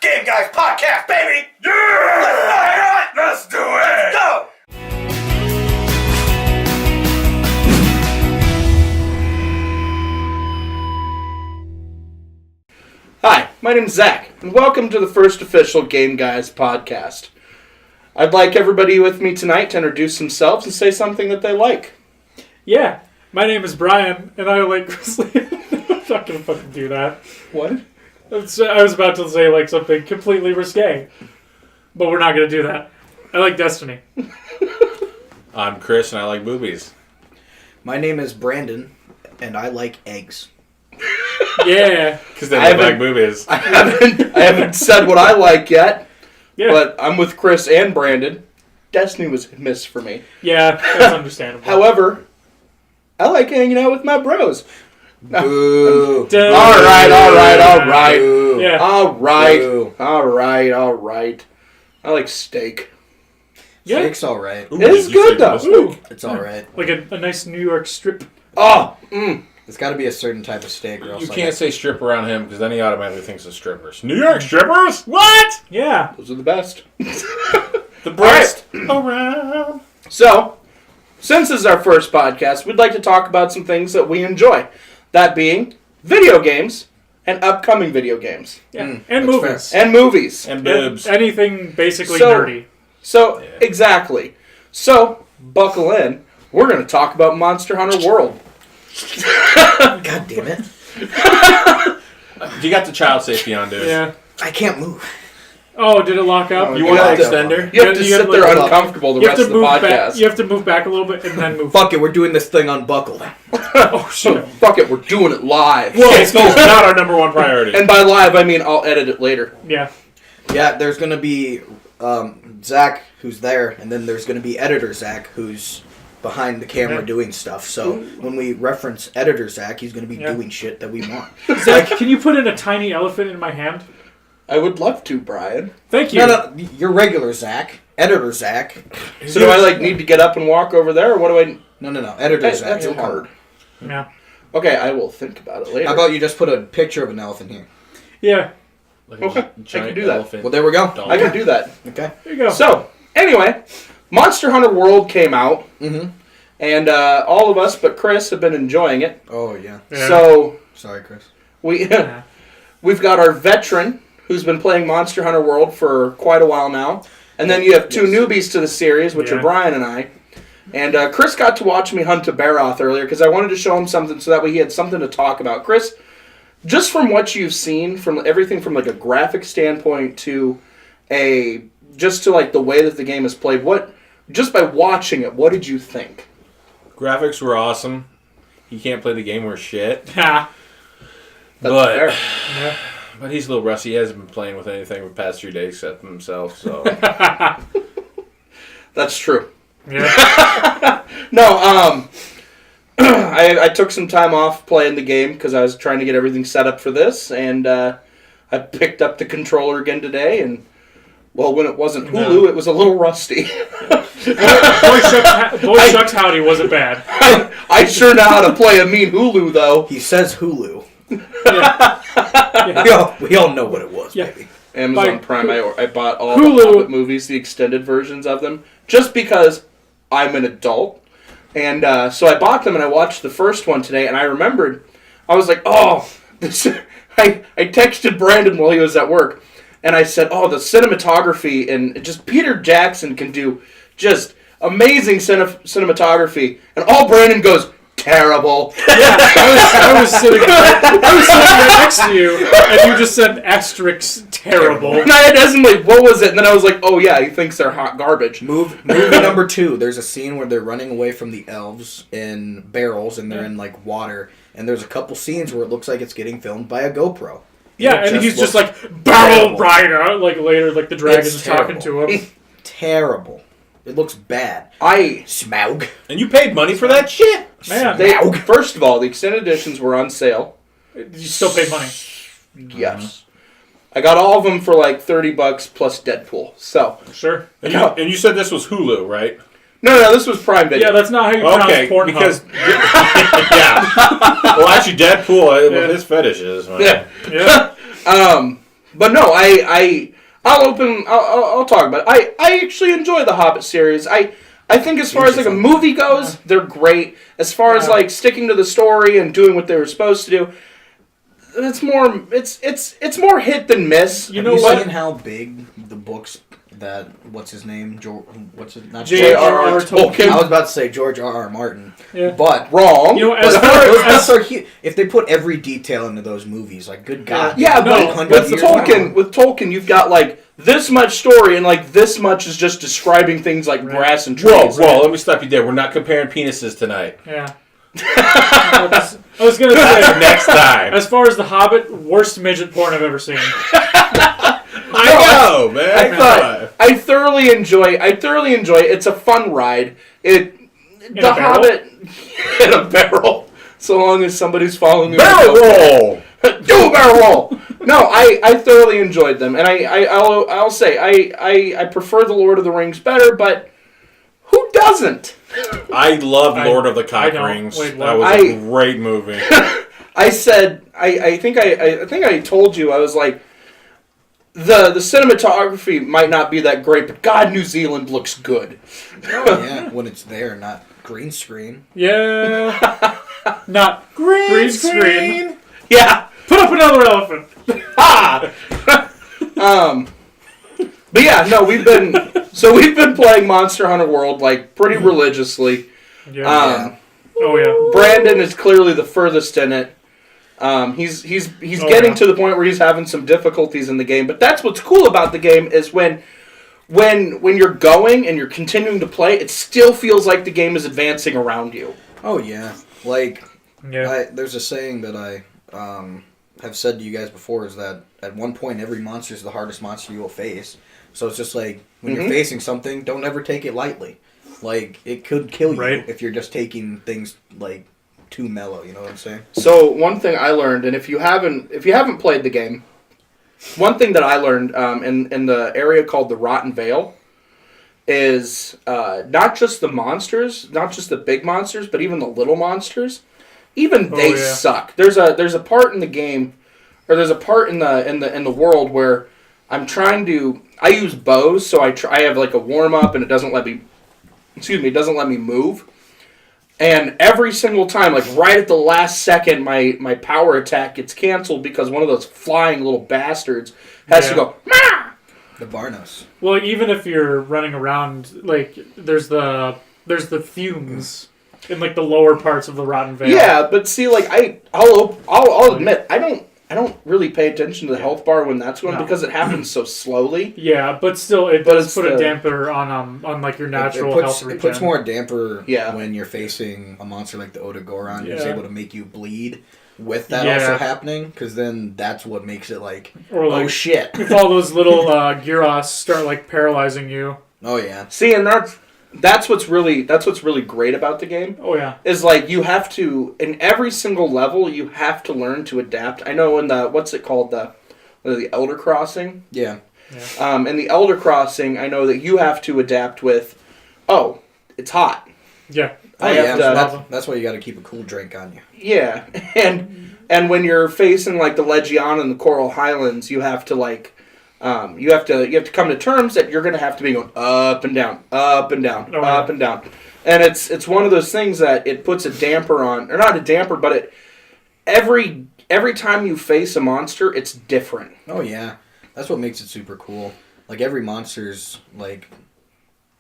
Game Guys Podcast, baby! Yeah! Let's do it! Let's go! Hi, my name's Zach, and welcome to the first official Game Guys podcast. I'd like everybody with me tonight to introduce themselves and say something that they like. Yeah, my name is Brian, and I like Grizzly. I'm not gonna fucking do that. What? I was about to say like something completely risque, but we're not gonna do that. I like Destiny. I'm Chris, and I like boobies. My name is Brandon, and I like eggs. Yeah. Because they look like boobies. I haven't said what I like yet, Yeah. but I'm with Chris and Brandon. Destiny was a miss for me. Yeah, that's understandable. However, I like hanging out with my bros. Boo. All right. Boo. Yeah. All right. Boo. I like steak. Yeah. Steak's alright. Ooh, It is did you good, say though. roast Ooh. It's alright. Like a nice New York strip. Oh, It's gotta be a certain type of steak or else You I can't get- say strip around him, because then he automatically thinks of strippers. New York strippers? What? Yeah. those are the best. The breast around. So, since this is our first podcast, we'd like to talk about some things that we enjoy. That being video games and upcoming video games. Yeah. And that's movies. fair. And movies. And boobs. Anything basically So- nerdy. So, Yeah. exactly. So, buckle in. We're going to talk about Monster Hunter World. God damn it. You got the child safety on, dude. Yeah. I can't move. Oh, did it lock up? Oh, You You want an have to- extender? You have to You sit gotta there look uncomfortable the You have rest to of the move back. podcast. You have to move back a little bit and then move. Fuck it, we're doing this thing unbuckled. Oh shit. Fuck it, we're doing it live. It's not our number one priority. And by live, I mean I'll edit it later. Yeah. Yeah, there's gonna be Zach, who's there, and then there's gonna be editor Zach, who's behind the camera Yeah. doing stuff. So when we reference editor Zach, he's gonna be Yeah. doing shit that we want. Zach, can you put in a tiny elephant in my hand? I would love to, Brian. Thank you. No, you're regular Zach. Editor Zach. So do I need to get up and walk over there, or what do I... No. Editor Zach. That's you'll come. hard. Yeah. Okay, I will think about it later. How about you just put a picture of an elephant here? Yeah. Like Okay, I giant can do that. elephant Well, there we go. doll. I can do that. Okay. There you go. So, anyway, Monster Hunter World came out, Mm-hmm. and all of us but Chris have been enjoying it. Oh, yeah. Yeah. So, Sorry, Chris. Yeah. we've got our veteran, who's been playing Monster Hunter World for quite a while now. And then you have two newbies to the series, which are Yeah. Brian and I. And Chris got to watch me hunt a Baroth earlier because I wanted to show him something so that way he had something to talk about. Chris, just from what you've seen, from everything from like a graphic standpoint to just to like the way that the game is played, just by watching it, what did you think? Graphics were awesome. He can't play the game worth shit. Ha. That's But fair. Yeah. but he's a little rusty. He hasn't been playing with anything for the past 3 days except himself. So That's true. Yeah. No, I took some time off playing the game because I was trying to get everything set up for this, and I picked up the controller again today, and well, when it wasn't Hulu, it was a little rusty. Boy Shucks Howdy wasn't bad. I sure know how to play a mean Hulu, though. He says Hulu. Yeah. We all know what it was, Yeah. baby. Amazon Like, Prime, I bought all Hulu- the Hobbit movies, the extended versions of them, just because I'm an adult. And so I bought them, and I watched the first one today, and I remembered, I was like, oh, this. I texted Brandon while he was at work, and I said, oh, the cinematography, and just Peter Jackson can do just amazing cinematography. And all Brandon goes, terrible. Yeah. I was sitting right next to you, and you just said asterisk terrible. And I had asked him, like, what was it? And then I was like, oh, yeah, he thinks they're hot garbage. Movie number 2. There's a scene where they're running away from the elves in barrels, and they're in like water. And there's a couple scenes where it looks like it's getting filmed by a GoPro. Yeah, It and he's just looks like barrel terrible. rider, like later, like the dragon's It's talking to him. Terrible. It looks bad. Smaug. and you paid money for that shit. Man, First of all, the extended editions were on sale. you still paid money. Yes. I got all of them for like $30 plus Deadpool. So, Sure. And you said this was Hulu, right? no, this was Prime Video. Yeah, that's not how you pronounce Okay, Pornhub. because yeah. Well, actually, Deadpool with Yeah. his fetishes. Man. Yeah. Yeah. But no, I'll talk about it. I actually enjoy the Hobbit series. I think as far as like a movie goes, they're great. As far as like sticking to the story and doing what they were supposed to do, it's more hit than miss. You know what? Seen how big the books that what's his name? Not J.R.R. Tolkien. I was about to say George R.R. Martin, but wrong. You know, if they put every detail into those movies, like good God, but with Tolkien, you've got like this much story and like this much is just describing things like grass and trees. Whoa! Let me stop you there. We're not comparing penises tonight. Yeah. I was gonna say next time. As far as The Hobbit, worst midget porn I've ever seen. I know, man. I thoroughly enjoy it. It's a fun ride. The Hobbit in a barrel. So long as somebody's following me. Barrel roll! Do a barrel roll! No, I thoroughly enjoyed them. And I'll say, I prefer The Lord of the Rings better, but who doesn't? I love Lord of the Cock Rings. That was a great movie. I said, I think I told you, I was like, the cinematography might not be that great, but God, New Zealand looks good. Oh yeah, when it's there, not green screen. Yeah. Not green screen. Yeah. Put up another elephant. But yeah, no, we've been playing Monster Hunter World like pretty religiously. Yeah. Oh yeah. Brandon is clearly the furthest in it. He's getting to the point where he's having some difficulties in the game, but that's what's cool about the game is when you're going and you're continuing to play, it still feels like the game is advancing around you. Oh yeah, like there's a saying that I have said to you guys before is that at one point every monster is the hardest monster you will face. So it's just like when you're facing something, don't ever take it lightly. Like it could kill you if you're just taking things like too mellow, you know what I'm saying? So one thing I learned, and if you haven't played the game, one thing that I learned in the area called the Rotten Vale is not just the monsters, not just the big monsters, but even the little monsters, even they suck. There's a part in the game, or there's a part in the world where I use bows, so I have like a warm up, and it doesn't let me move. And every single time, like right at the last second, my power attack gets canceled because one of those flying little bastards has to go, Mah! The Barnos. Well, even if you're running around, like there's the fumes in like the lower parts of the Rotten Vale. Yeah, but see, like I'll admit I don't really pay attention to the health bar when that's going because it happens so slowly. Yeah, but still, it does put a damper on like your natural health regen. It puts more damper when you're facing a monster like the Odagoron who's able to make you bleed with that also happening, because then that's what makes it like, oh shit. If all those little Gyros start like paralyzing you. Oh yeah. See, and that's what's really great about the game. Oh yeah. Is like you have to, in every single level, you have to learn to adapt. I know in the what's it called, the Elder Crossing. Yeah. In the Elder Crossing, I know that you have to adapt with, oh, it's hot. Yeah. That's why you got to keep a cool drink on you. Yeah, and when you're facing like the Legion and the Coral Highlands, you have to like. You have to come to terms that you're going to have to be going up and down, up and down, up and down, and it's one of those things that it puts a damper on, or not a damper, but every time you face a monster, it's different. Oh yeah, that's what makes it super cool. Like every monster's like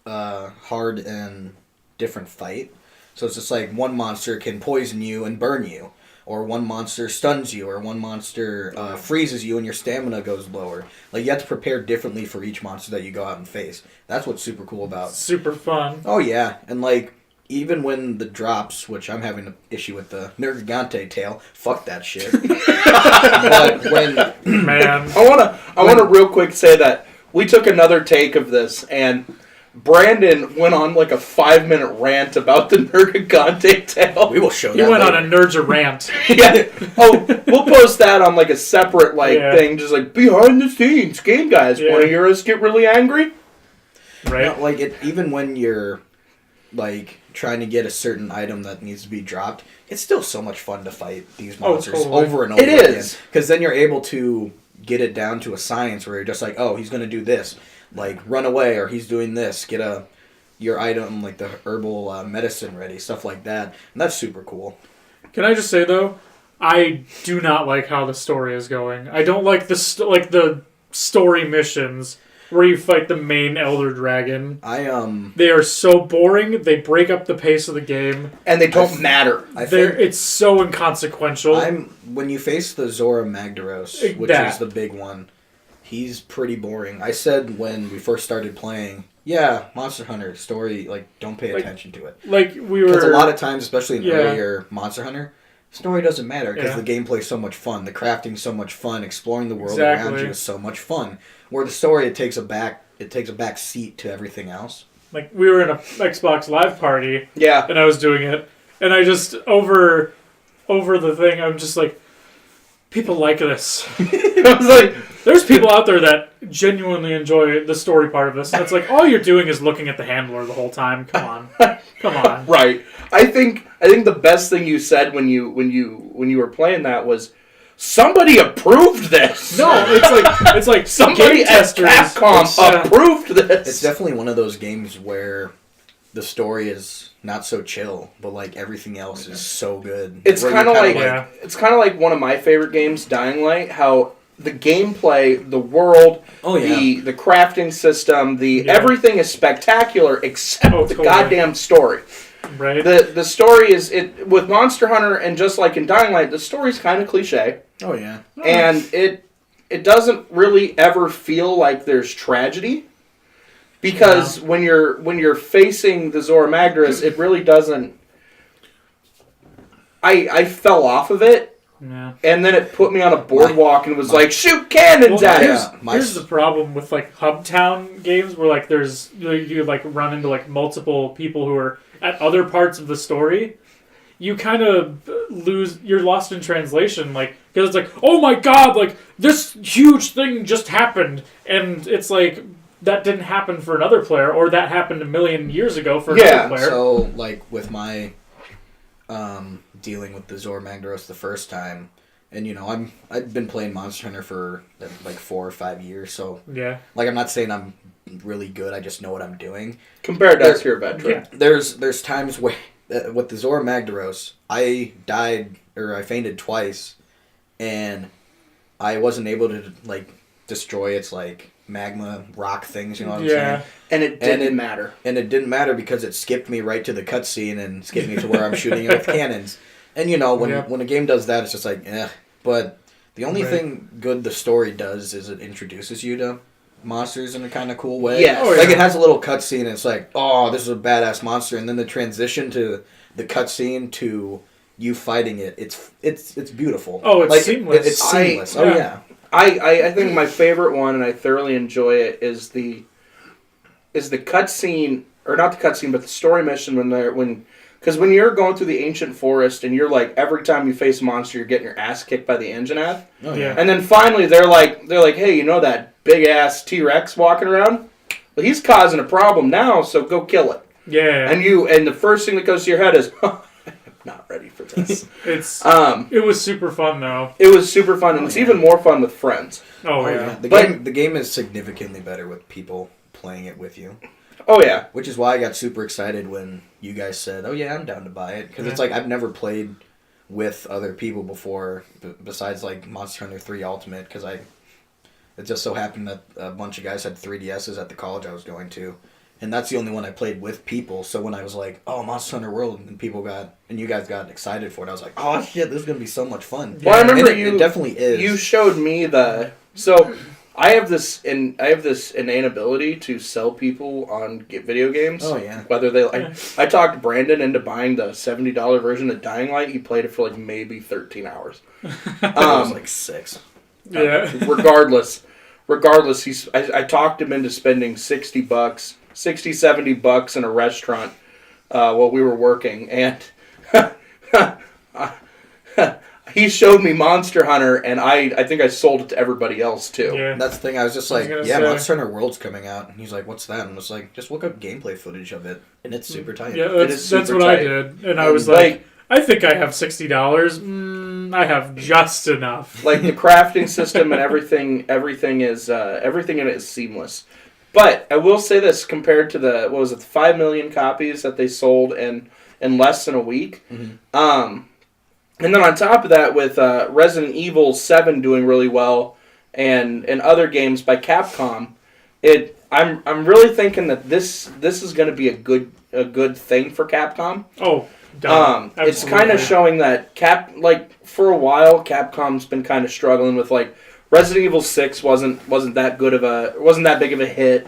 hard and different fight, so it's just like one monster can poison you and burn you. Or one monster stuns you, or one monster freezes you and your stamina goes lower. Like, you have to prepare differently for each monster that you go out and face. That's what's super cool about. Super fun. Oh, yeah. And, like, even when the drops, which I'm having an issue with the Nergigante tail, fuck that shit. But when... Man. I want to real quick say that we took another take of this, and... Brandon went on like a 5-minute rant about the Nergigante tail. We will show that. He went on a Nerja rant. Yeah. Oh, we'll post that on like a separate thing, just like behind the scenes game guys. Want to hear us get really angry? Right. You know, like even when you're like trying to get a certain item that needs to be dropped, it's still so much fun to fight these monsters over and over again. It is, because then you're able to get it down to a science where you're just like, oh, he's gonna do this, like run away, or he's doing this. Get your item like the herbal medicine ready, stuff like that, and that's super cool. Can I just say though, I do not like how the story is going. I don't like the story missions where you fight the main Elder Dragon. They are so boring. They break up the pace of the game, and they don't matter. It's so inconsequential. When you face the Zora Magdaros, which is the big one, he's pretty boring. I said when we first started playing, yeah, Monster Hunter story, like, don't pay attention to it. Like, we were... Because a lot of times, especially in earlier Monster Hunter, story doesn't matter because the gameplay's so much fun, the crafting's so much fun, exploring the world around you is so much fun. Where the story, it takes a back seat to everything else. Like, we were in a Xbox Live party, yeah, and I was doing it, and I just, over the thing, I'm just like, people like this. I was like, there's people out there that genuinely enjoy the story part of this. And it's like, all you're doing is looking at the handler the whole time. Come on. Come on. Right. I think the best thing you said when you were playing that was, somebody approved this. No, it's like somebody at Capcom approved this. It's definitely one of those games where the story is not so chill, but like everything else is so good. It's kind of like one of my favorite games, Dying Light. How the gameplay, the world, the crafting system, everything is spectacular except the goddamn story. Right. The story is with Monster Hunter, and just like in Dying Light, the story's kind of cliche. Oh yeah. And it doesn't really ever feel like there's tragedy. Because when you're facing the Zora Magdaros, it really doesn't. I fell off of it, and then it put me on a boardwalk and was like, shoot cannons at it. Here's the problem with like Hubtown games, where like you like run into like multiple people who are at other parts of the story. You kind of you're lost in translation, like, because it's like, oh my god, like this huge thing just happened, and it's like, that didn't happen for another player, or that happened a million years ago for another player. So, like, with my dealing with the Zora Magdaros the first time, and, you know, I've been playing Monster Hunter for, like, 4 or 5 years, so... Yeah. Like, I'm not saying I'm really good, I just know what I'm doing. Compared to us, you're a veteran. Yeah. There's times where, with the Zora Magdaros, I fainted twice, and I wasn't able to, like, destroy its, like, magma rock things, you know what I'm saying? And it didn't matter. And it didn't matter because it skipped me right to the cutscene and skipped me to where I'm shooting it with cannons. And you know, when a game does that, it's just like, eh. But the only thing good the story does is it introduces you to monsters in a kind of cool way. Yeah. Like it has a little cutscene and it's like, oh, this is a badass monster, and then the transition to the cutscene to you fighting it, it's beautiful. Oh, it's like, seamless. It's seamless. Oh yeah. I think my favorite one, and I thoroughly enjoy it, is the cutscene, or not the cutscene, but the story mission because when you're going through the ancient forest and you're like, every time you face a monster, you're getting your ass kicked by the Anjanath. Oh yeah. And then finally they're like, hey, you know that big ass T-Rex walking around? Well, he's causing a problem now, so go kill it. Yeah. And the first thing that goes to your head is, not ready for this. It was super fun though. It was super fun, and it's even more fun with friends. Oh yeah. The game is significantly better with people playing it with you. Oh yeah. Which is why I got super excited when you guys said, "Oh yeah, I'm down to buy it," because it's like I've never played with other people before, besides like Monster Hunter 3 Ultimate, because it just so happened that a bunch of guys had 3DSs at the college I was going to. And that's the only one I played with people. So when I was like, "Oh, Monster Hunter World," and you guys got excited for it, I was like, "Oh shit, this is gonna be so much fun." Well, I remember it definitely is. You showed me so I have this innate ability to sell people on video games. Oh yeah. Whether I talked Brandon into buying the $70 version of Dying Light. He played it for like maybe 13 hours. It was like 6. Yeah. Regardless, I talked him into spending $60, $70 in a restaurant while we were working, and he showed me Monster Hunter, and I think I sold it to everybody else too. Yeah. That's the thing. I was just like, Monster Hunter World's coming out, and he's like, "What's that?" And I was like, "Just look up gameplay footage of it, and it's super tight." Yeah, that's what I did, and I was like, I think I have $60. I have just enough. Like the crafting system and everything in it is seamless. But I will say this compared to the 5 million copies that they sold in less than a week. Mm-hmm. And then on top of that, with Resident Evil 7 doing really well, and other games by Capcom, I'm really thinking that this is going to be a good thing for Capcom. Oh, it's kind of showing that for a while Capcom's been kind of struggling with Resident Evil 6 wasn't that big of a hit.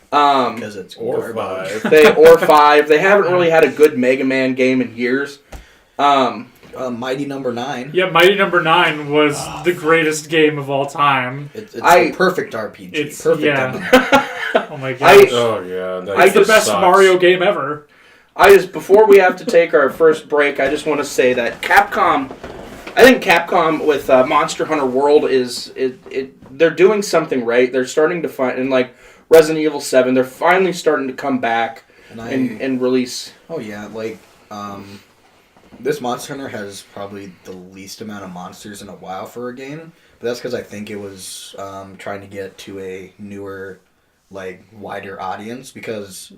Because it's or garbage. 5. Or 5. They haven't really had a good Mega Man game in years. Mighty Number 9. Yeah, Mighty Number 9 was the greatest game of all time. It's a perfect RPG. It's perfect. Yeah. Oh my gosh. Oh yeah, it's the best Mario game ever. Before we have to take our first break, I just want to say that I think Capcom with Monster Hunter World they're doing something right. They're starting to find, and Resident Evil 7, they're finally starting to come back and release. Oh yeah, this Monster Hunter has probably the least amount of monsters in a while for a game, but that's because I think it was trying to get to a newer, wider audience, because,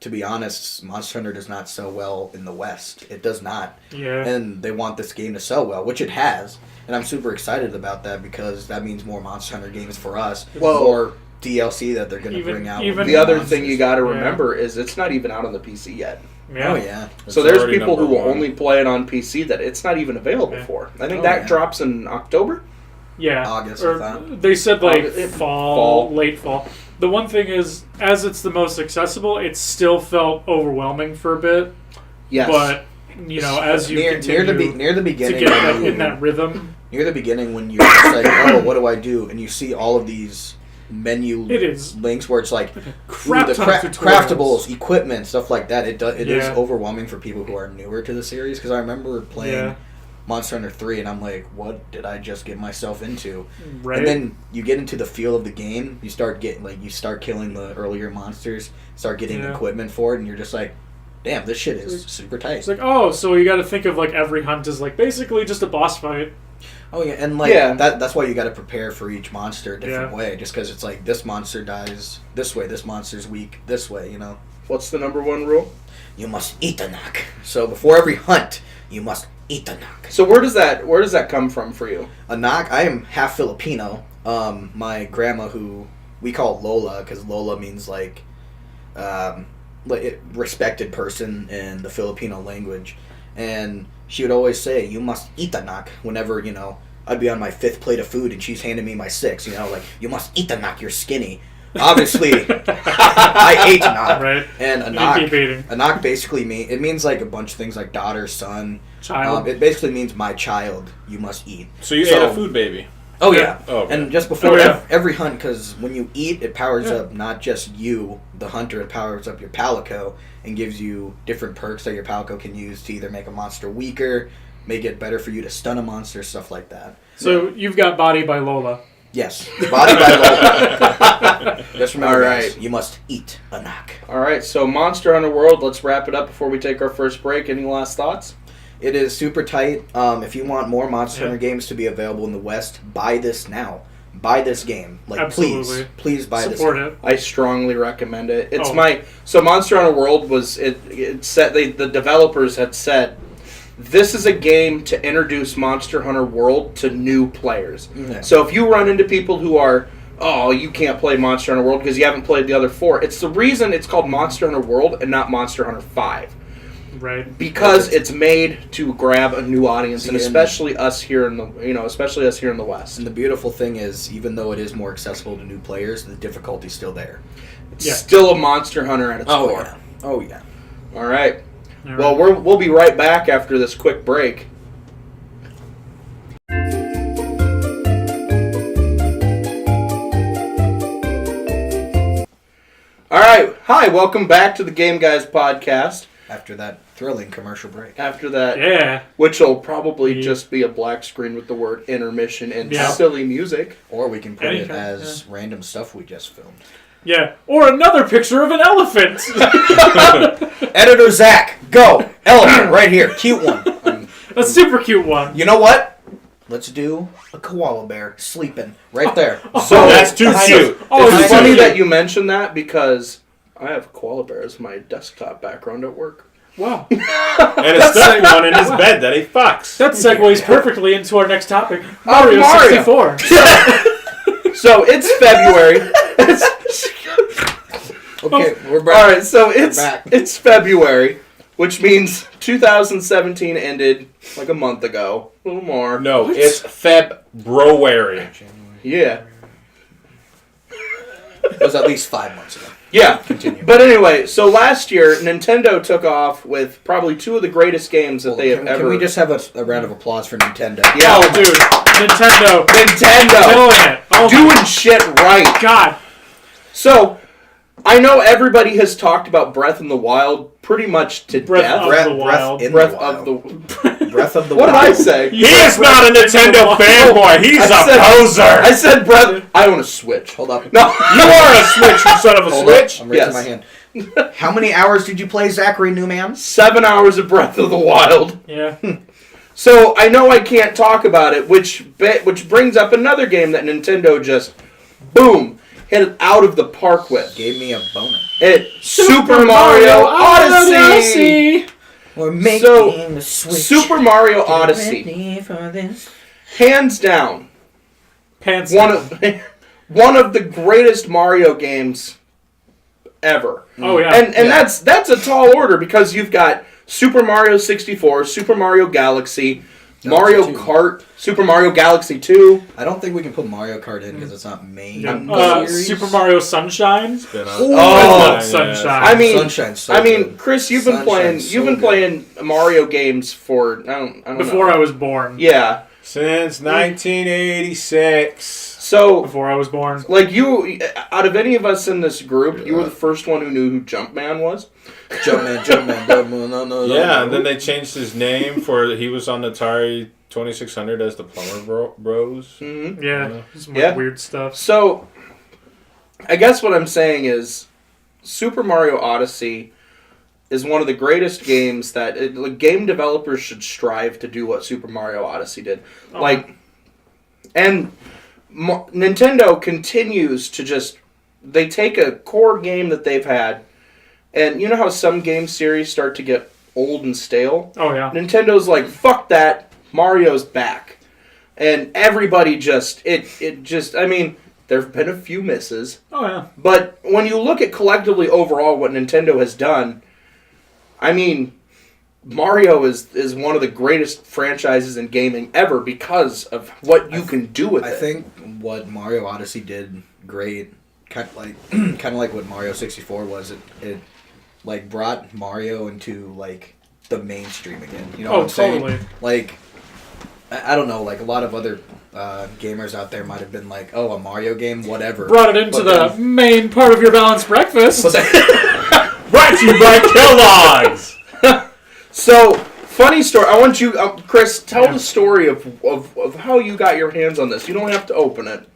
to be honest, Monster Hunter does not sell well in the West. It does not. Yeah. And they want this game to sell well, which it has, and I'm super excited about that, because that means more Monster Hunter games for us, more DLC that they're going to bring out. The other thing you got to remember is it's not even out on the PC yet. Yeah. Oh, yeah. So there's people who will only play it on PC that it's not even available for. I think that drops in October? Yeah. August, or I thought. They said fall, late fall. The one thing is, as it's the most accessible, it still felt overwhelming for a bit. Yes. But, as you continue near the beginning, to get in that rhythm. Near the beginning, when you're just oh, what do I do? And you see all of these menu links where it's craftables, equipment, stuff like that. It is overwhelming for people who are newer to the series, because I remember playing Monster Hunter 3 and I'm like, what did I just get myself into? Right. And then you get into the feel of the game, you start killing the earlier monsters, start getting equipment for it, and you're just like, damn, this shit is super tight. It's so you got to think of every hunt is basically just a boss fight. Oh yeah, and that's why you got to prepare for each monster a different way. Just because it's this monster dies this way, this monster's weak this way. What's the number one rule? You must eat a knock. So before every hunt, you must eat a knock. So where does that come from for you? A knock. I am half Filipino. My grandma, who we call Lola, because Lola means respected person in the Filipino language, and she would always say, "You must eat a knock." Whenever I'd be on my 5th plate of food and she's handing me my 6th. You must eat a knock. You're skinny. Obviously, I ate a knock. Right. And a knock basically means a bunch of things like daughter, son, child. It basically means my child. You must eat. So you ate a food baby. Oh yeah. Oh, okay. And just before every hunt, because when you eat, it powers up not just you, the hunter. It powers up your palico and gives you different perks that your palico can use to either make a monster weaker, make it better for you to stun a monster, stuff like that. So you've got Body by Lola. Yes, Body by Lola. Just remember, guys, you must eat a knock. All right, so Monster Hunter World, let's wrap it up before we take our first break. Any last thoughts? It is super tight. If you want more Monster Hunter games to be available in the West, buy this now. Buy this game. Please buy this game. It. I strongly recommend it. So Monster Hunter World was the developers had said, this is a game to introduce Monster Hunter World to new players. Yeah. So if you run into people who are, you can't play Monster Hunter World because you haven't played the other 4, it's the reason it's called Monster Hunter World and not Monster Hunter 5. Right. Because it's made to grab a new audience, and especially us here in the West. And the beautiful thing is, even though it is more accessible to new players, the difficulty's still there. It's still a Monster Hunter at its core. Yeah. Oh yeah. All right. Well, we'll be right back after this quick break. All right. Hi, welcome back to the Game Guys podcast. After that thrilling commercial break. After that, which will probably just be a black screen with the word intermission and silly music. Or we can put it as random stuff we just filmed. Yeah, or another picture of an elephant. Editor Zach, go! Elephant, right here. Cute one. A super cute one. You know what? Let's do a koala bear sleeping right there. So that's too cute. Oh, It's it's funny cute. that you mentioned that because I have koala bear as my desktop background at work. Wow. And a stuffed one in his bed that he fucks. That segues perfectly into our next topic. Mario Mario. 64. So it's February. Okay, we're back. All right, so back. it's February, which means 2017 ended like a month ago, a little more. No, it's February. Yeah, It was at least 5 months ago. yeah. Continue. But anyway, so last year Nintendo took off with probably two of the greatest games that they have can, ever. Can we just have a round of applause for Nintendo? Yeah. Oh, dude. Nintendo. Nintendo Killing it. Oh, doing shit right. God. So I know everybody has talked about Breath in the Wild pretty much to Breath death. of Breath, the Wild. Breath the of Wild. the. Breath of the What did Wild. I say? He is not a Nintendo fanboy. He's I a said- poser. I said Breath. I own a Switch. Hold up. No. You are a Switch, you son of a Hold up. Switch. I'm raising Yes. my hand. How many hours did you play, Zachary Newman? 7 hours of Breath of the Wild. Yeah. So I know I can't talk about it, which brings up another game that Nintendo just boom hit it out of the park with. Gave me a boner. Super Mario Odyssey. We're making So, the switch. Super Mario Odyssey, Ready for this. hands down, Pants. one of the greatest Mario games ever. Oh, yeah. And Yeah. that's a tall order because you've got Super Mario 64, Super Mario Galaxy, Mario 2. Kart, Super Mario Galaxy 2. I don't think we can put Mario Kart in because it's not main. series. Super Mario Sunshine. Been on- Oh, I love yeah. Sunshine. I mean, Sunshine's so good. Chris, you've been Sunshine's playing. You've so been good. playing Mario games for I don't Before know. I was born. Yeah. Since 1986. So, Before I was born. like you, out of any of us in this group, you were the first one who knew who Jumpman was. Jumpman, no. Yeah, and then they changed his name for he was on Atari 2600 as the Plumber Bros. Mm-hmm. Yeah. Some Yeah. weird stuff. So, I guess what I'm saying is, Super Mario Odyssey is one of the greatest games that game developers should strive to do what Super Mario Odyssey did. Oh. And Nintendo continues to just they take a core game that they've had, and you know how some game series start to get old and stale. Oh, yeah. Nintendo's like, fuck that, Mario's back, and everybody just I mean, there have been a few misses. Oh, yeah. But when you look at collectively overall what Nintendo has done, I mean, Mario is one of the greatest franchises in gaming ever because of what you can do with I it. think what Mario Odyssey did great, kind of like what Mario 64 was. It like brought Mario into like the mainstream again. You know what I'm totally. saying? Like, I don't know. Like a lot of other gamers out there might have been like, "Oh, a Mario game, whatever." Brought it into But the main part of your balanced breakfast. Brought to you by Kellogg's. So, funny story. I want you, Chris, tell the story of how you got your hands on this. You don't have to open it.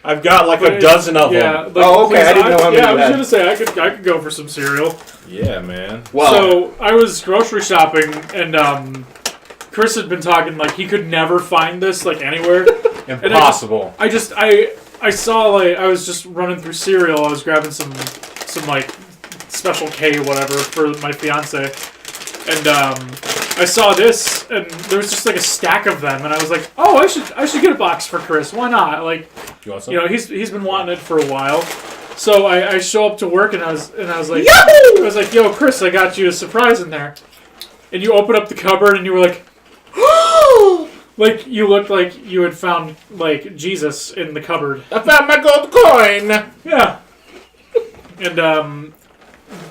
I've got like a dozen of Yeah. them. Like, Oh, okay, I didn't know how many Yeah, I you was had. gonna say I could go for some cereal. Yeah, man. Well, So I was grocery shopping and Chris had been talking like he could never find this like anywhere. Impossible. I saw like I was just running through cereal. I was grabbing some like Special K whatever for my fiance, and I saw this and there was just like a stack of them, and I was like, oh, I should get a box for Chris. Why not? Like, You want some? you know, he's been wanting it for a while. So I show up to work and I was like, Yahoo! I was like, yo, Chris, I got you a surprise in there. And you open up the cupboard and you were like, like you looked like you had found like Jesus in the cupboard. I found my gold coin. Yeah. And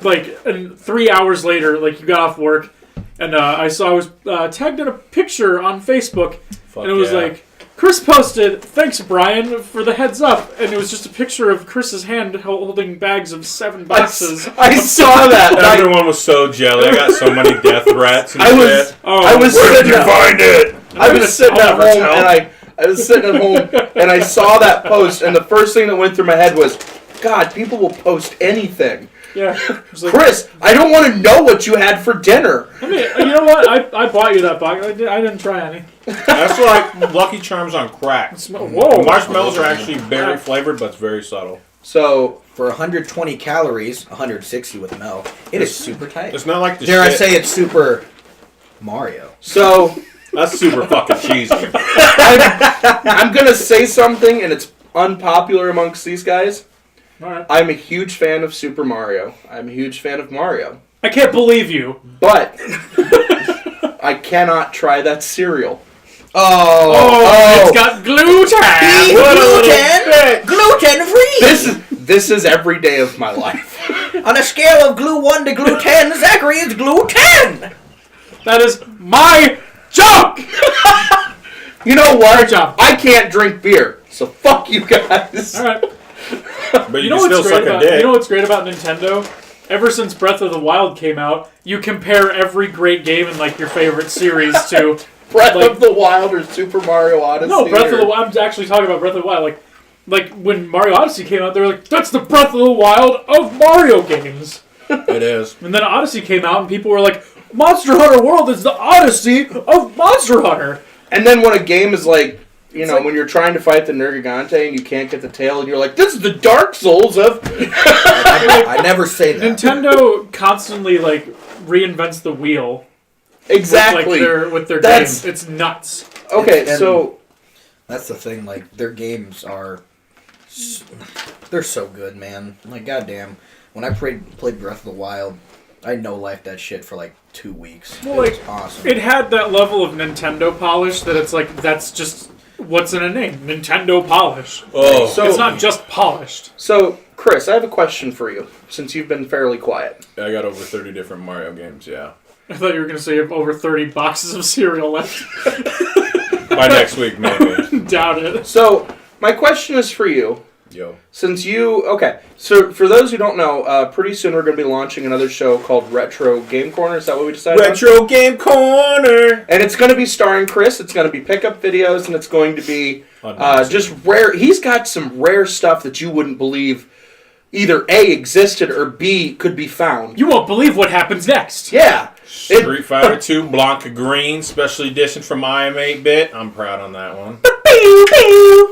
and 3 hours later, like you got off work, and I was tagged in a picture on Facebook, Fuck and it was yeah. like, Chris posted, "Thanks, Brian, for the heads up," and it was just a picture of Chris's hand holding bags of 7 boxes. I saw that. and Everyone was so jelly. I got so many death threats and I was shit. I was Where did sitting you at, find it? I was sitting at I'll never home tell. and I was sitting at home and I saw that post and the first thing that went through my head was, God, people will post anything. Yeah. It's like, Chris, I don't want to know what you had for dinner. I mean, you know what? I bought you that box. I didn't try any. That's like Lucky Charms on crack. Whoa. The marshmallows are actually berry flavored, but it's very subtle. So, For 120 calories, 160 with milk, it is super tight. It's not like the Dare I shit. say it's Super Mario? so That's super fucking cheesy. I'm going to say something, and it's unpopular amongst these guys. All right. I'm a huge fan of Super Mario. I'm a huge fan of Mario. I can't believe you. But I cannot try that cereal. It's got gluten. Gluten free! This is every day of my life. On a scale of glue 1 to glue 10, Zachary is glue 10! That is my joke. You know what? Great job. I can't drink beer, so fuck you guys. All right. But You you, know can what's still great suck a about dick. you know what's great about Nintendo? Ever since Breath of the Wild came out, you compare every great game in like your favorite series to Breath like, of the Wild or Super Mario Odyssey. No, Breath of the or- Wild. I'm actually talking about Breath of the Wild. Like when Mario Odyssey came out, they were like, "That's the Breath of the Wild of Mario games." It is. And then Odyssey came out, and people were like, "Monster Hunter World is the Odyssey of Monster Hunter." And then when a game is like, you know, like- when you're trying to fight the Nergigante and you can't get the tail, and you're like, this is the Dark Souls of... I never say that. Nintendo constantly like reinvents the wheel. Exactly. With their That's- games. It's nuts. Okay, And- so... That's the thing, like, their games are... They're so good, man. Like, goddamn. When I played Breath of the Wild, I no-lifed that shit for, like, 2 weeks. Well, It was like, awesome. It had that level of Nintendo polish that it's like, that's just what's in a name. Nintendo polish. Oh. So- It's not just polished. So, Chris, I have a question for you, since you've been fairly quiet. I got over 30 different Mario games, yeah. I thought you were going to say you have over 30 boxes of cereal left. By next week, maybe. Doubt it. So, my question is for you. Yo. Since you... Okay, so for those who don't know, pretty soon we're going to be launching another show called Retro Game Corner. Is that what we decided on? Retro Game Corner! And it's going to be starring Chris. It's going to be pickup videos, and it's going to be Unboxing. just rare... He's got some rare stuff that you wouldn't believe either A, existed, or B, could be found. You won't believe what happens next. Yeah. Street Fighter 2 Blanca Green Special Edition from IM8-bit. I'm proud on that one.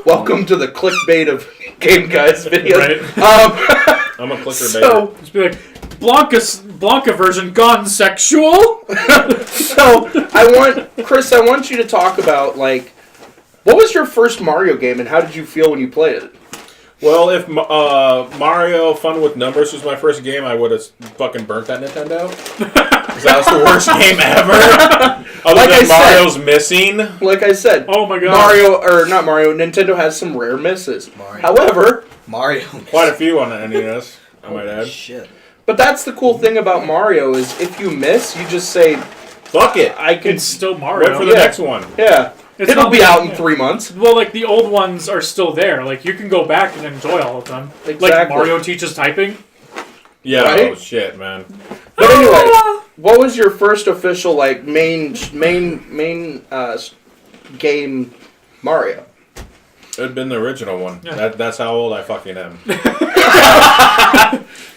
Welcome to the clickbait of Game Guys videos. Right. I'm a clicker So, Just be like, Blanca version gone sexual? so Chris, I want you to talk about, like, what was your first Mario game and how did you feel when you played it? Well, if Mario Fun with Numbers was my first game, I would have fucking burnt that Nintendo. Because that was the worst game ever. Other Like I than said- Mario's missing. Like I said, Oh my god. Nintendo has some rare misses. Mario. However, Mario. Quite a few on the NES, I might add. Shit. but that's the cool thing about Mario is if you miss, you just say, Fuck it. I can... It's still Mario. Wait for the Yeah. next one. Yeah. It's It'll not be like- out in yeah. 3 months. Well, like, the old ones are still there. Like, you can go back and enjoy all of them. Like, Exactly. Mario teaches typing. Yeah, Right? oh shit, man. But anyway, what was your first official, like, main game Mario? It'd been the original one. Yeah. That's how old I fucking am.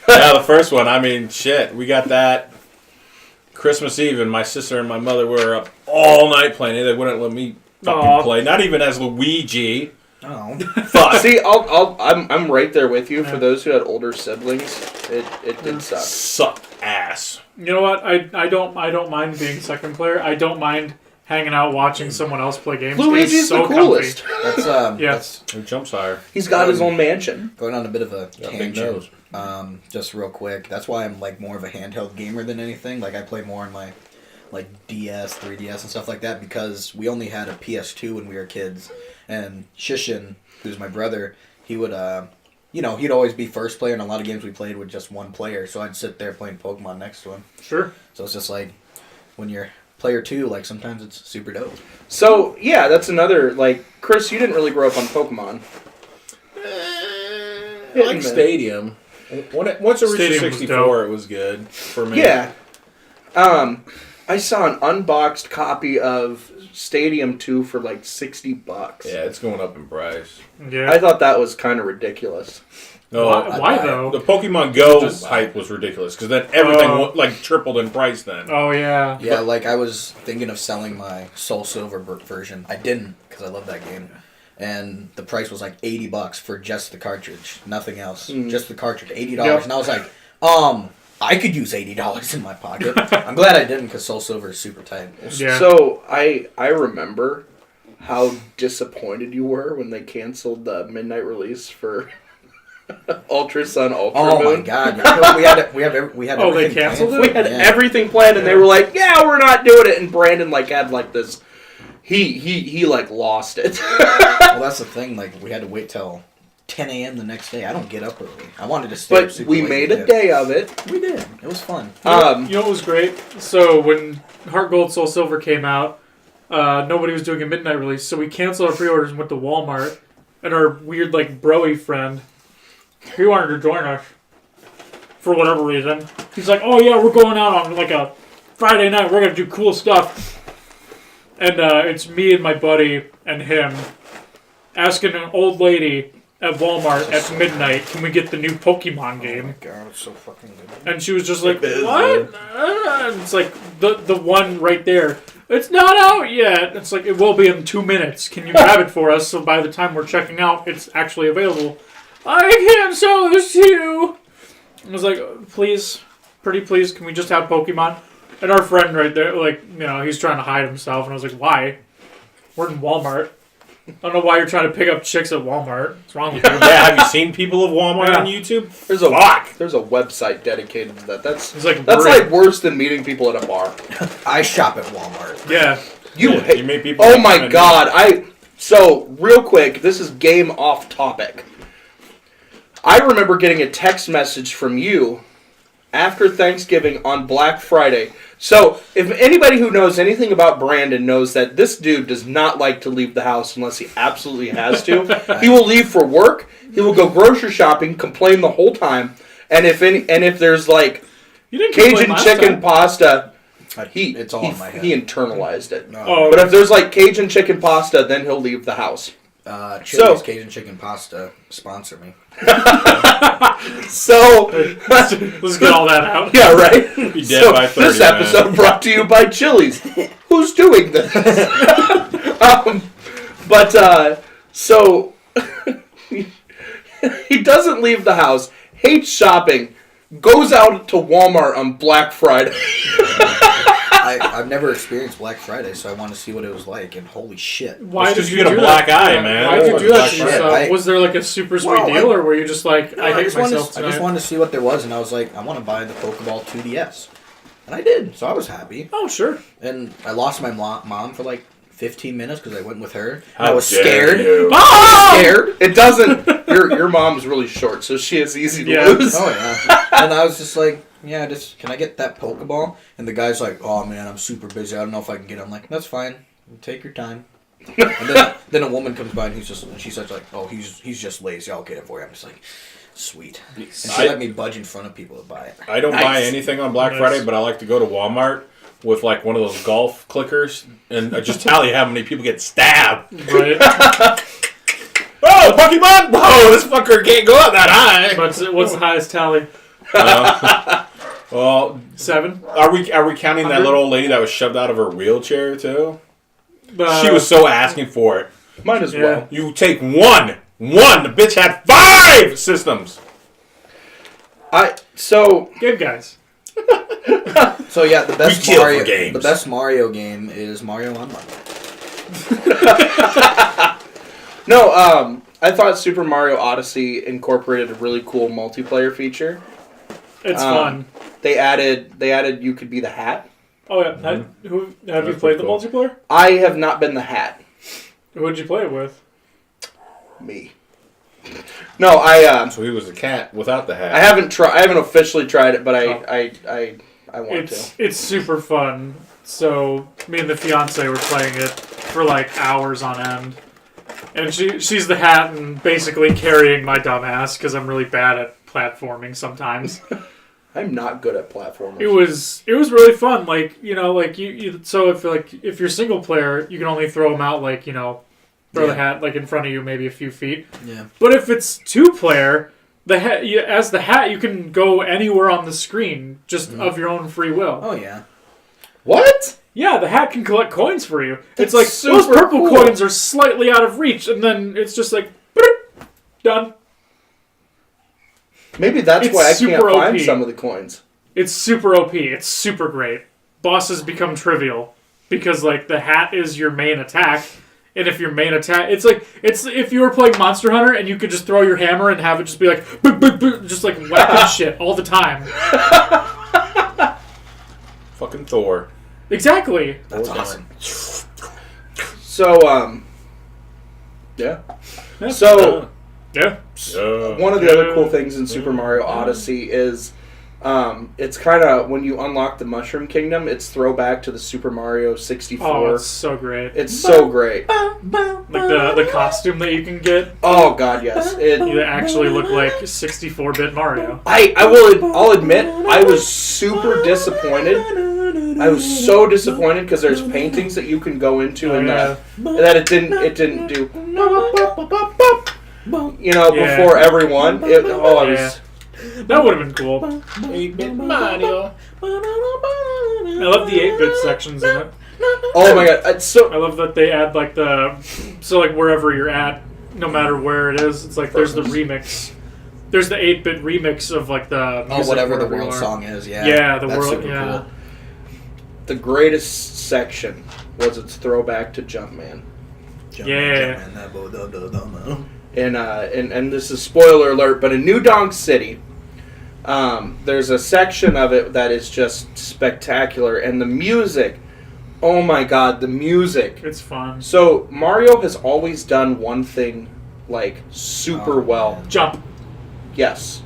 Yeah, the first one. I mean, shit. We got that Christmas Eve, and my sister and my mother were up all night playing it. They wouldn't let me fucking Aw. play. Not even as Luigi. Oh. Fuck. See, I'm right there with you. For those who had older siblings, it did suck. Suck ass. You know what? I don't mind being second player. I don't mind hanging out watching someone else play games. Luigi's It's so the coolest. That's, Yeah. that's Who jumps higher? He's got his own mansion. going on a bit of a Got a big tangent. nose. Just real quick. That's why I'm, like, more of a handheld gamer than anything. Like, I play more on my, like, DS, 3DS, and stuff like that, because we only had a PS2 when we were kids. And Shishin, who's my brother, he would, he'd always be first player in a lot of games we played with just one player. So I'd sit there playing Pokemon next to him. Sure. So it's just like, when you're player 2, like, sometimes it's super dope. So yeah, that's another, like, Chris, you didn't really grow up on Pokemon. I like Stadium. Once it reached Stadium was 64, it was good for me. Yeah. I saw an unboxed copy of Stadium 2 for like $60. Yeah, it's going up in price. Yeah. I thought that was kind of ridiculous. No, Why though? the Pokemon Go Just- hype was ridiculous because then everything Oh. like tripled in price. Then Oh yeah. Yeah, like I was thinking of selling my Soul Silver version. I didn't because I love that game, and the price was like $80 for just the cartridge, nothing else, just the cartridge, $80. Yep. And I was like, I could use $80 in my pocket. I'm glad I didn't because Soul Silver is super tight. Yeah. So I remember how disappointed you were when they canceled the midnight release for Ultra Sun Ultra Oh Moon. my god! Yeah. We had Oh, they everything canceled planned. it? We had Yeah. everything planned, and they were like, "Yeah, we're not doing it." And Brandon like had like this. He like lost it. Well, that's the thing. Like we had to wait till 10 a.m. the next day. I don't get up early. I wanted to stay up But super we late. made a day of it. We did. It was fun. You know what was great? So when Heart Gold Soul Silver came out, nobody was doing a midnight release, so we canceled our pre-orders and went to Walmart. And our weird like broy friend, he wanted to join us for whatever reason. He's like, "Oh yeah, we're going out on like a Friday night. We're gonna do cool stuff." And it's me and my buddy and him asking an old lady at Walmart at midnight, "Can we get the new Pokemon game?" God, it's so fucking good. And she was just like, It is, "What?" And it's like the one right there. "It's not out yet." It's like, "It will be in 2 minutes. Can you grab it for us so by the time we're checking out, it's actually available?" "I can't sell this to you." I was like, "Please, pretty please, can we just have Pokemon?" And our friend right there, like, you know, he's trying to hide himself. And I was like, "Why? We're in Walmart. I don't know why you're trying to pick up chicks at Walmart. What's wrong with you?" yeah, have you seen people of Walmart Yeah. on YouTube? There's a Fuck. There's a website dedicated to that. That's He's like, that's worried. like worse than meeting people at a bar. I shop at Walmart. Yeah. You Yeah, hate. you made people. Oh my god! So real quick, this is game off topic. I remember getting a text message from you after Thanksgiving on Black Friday. So if anybody who knows anything about Brandon knows that this dude does not like to leave the house unless he absolutely has to. He will leave for work. He will go grocery shopping, complain the whole time, and if there's like You didn't complain Cajun last chicken time. pasta. It's all in my head. He internalized it. No. Oh, But if there's like Cajun chicken pasta, then he'll leave the house. Chili's Cajun chicken pasta sponsor me. So, let's get all that out. yeah, right? Be dead So, by 30, this episode man. brought to you by Chili's. Who's doing this? So, he doesn't leave the house, hates shopping, goes out to Walmart on Black Friday. I've never experienced Black Friday, so I want to see what it was like, and holy shit. Why It's did just you you get a do black that? eye, Yeah, man. Why did you Oh, do that Black to Friday. yourself? Was there like a super sweet Well, deal, or were you just like, I hate just myself I tonight? just wanted to see what there was, and I was like, I want to buy the Pokeball 2DS. And I did, so I was happy. Oh, sure. And I lost my mom for like 15 minutes because I went with her. How I was dare scared. you. Oh! Scared? It doesn't. Your mom's really short, so she is easy to Yeah. lose. Oh, yeah. And I was just like, yeah, can I get that Pokeball? And the guy's like, oh, man, I'm super busy. I don't know if I can get it. I'm like, that's fine. Take your time. And then a woman comes by and she's like, oh, he's just lazy. I'll get it for you. I'm just like, sweet. And she let me budge in front of people to buy it. I don't Nice. buy anything on Black Nice. Friday, but I like to go to Walmart with like one of those golf clickers and just tally how many people get stabbed. Right. Oh, Pokemon! Whoa, this fucker can't go up that high. What's the highest tally? Well, 7? are we counting that 100? little old lady that was shoved out of her wheelchair too? Uh, She was so asking for it. Might as Yeah. well. You take one. The bitch had 5 systems. Good guys. So yeah, the best We kill for Mario games. the best Mario game is Mario Online. No, I thought Super Mario Odyssey incorporated a really cool multiplayer feature. It's fun. They added you could be the hat. Oh, yeah. Have you That's played the cool. multiplayer? I have not been the hat. Who'd you play it with? Me. No, I So he was a cat without the hat. I haven't officially tried it, but Oh. I want to. It's super fun. So me and the fiance were playing it for like hours on end, and she's the hat and basically carrying my dumb ass because I'm really bad at platforming sometimes. I'm not good at platformers. It was really fun. Like like you so if you're single player, you can only throw them out like throw the Yeah. hat like in front of you maybe a few feet. Yeah. But if it's 2 player, as the hat, you can go anywhere on the screen just of your own free will. Oh yeah. What? Yeah, the hat can collect coins for you. That's It's like those super purple cool. coins are slightly out of reach, and then it's just like boop, done. Maybe that's It's why I can't super find OP. some of the coins. It's super OP. It's super great. Bosses become trivial because like the hat is your main attack, and if your main attack, it's if you were playing Monster Hunter and you could just throw your hammer and have it just be like boop, boop, boop, just like whacking shit all the time. Fucking Thor. Exactly. That's Thor's awesome. So, yeah. Yeah. So, Yeah. one of the other cool things in Super Mario Odyssey is it's kind of, when you unlock the Mushroom Kingdom, it's throwback to the Super Mario 64. Oh, it's so great. It's so great. Like the costume that you can get, Oh, God, yes. you actually look like 64-bit Mario. I'll admit, I was super disappointed. I was so disappointed because there's paintings that you can go into and that it didn't do, Yeah. before everyone. That would have been cool. 8-bit Mario. I love the 8-bit sections in it. Oh my God, it's so. I love that they add like like wherever you're at, no matter where it is, it's like there's the remix. There's the 8-bit remix of like the music Whatever the wherever you world are. song is. Yeah. Yeah, the That's world. super Yeah. cool. The greatest section was its throwback to Jumpman. Yeah. And this is spoiler alert, but in New Donk City, there's a section of it that is just spectacular, and the music, oh my God, the music. It's fun. So Mario has always done one thing like super well. man. Jump. Yes.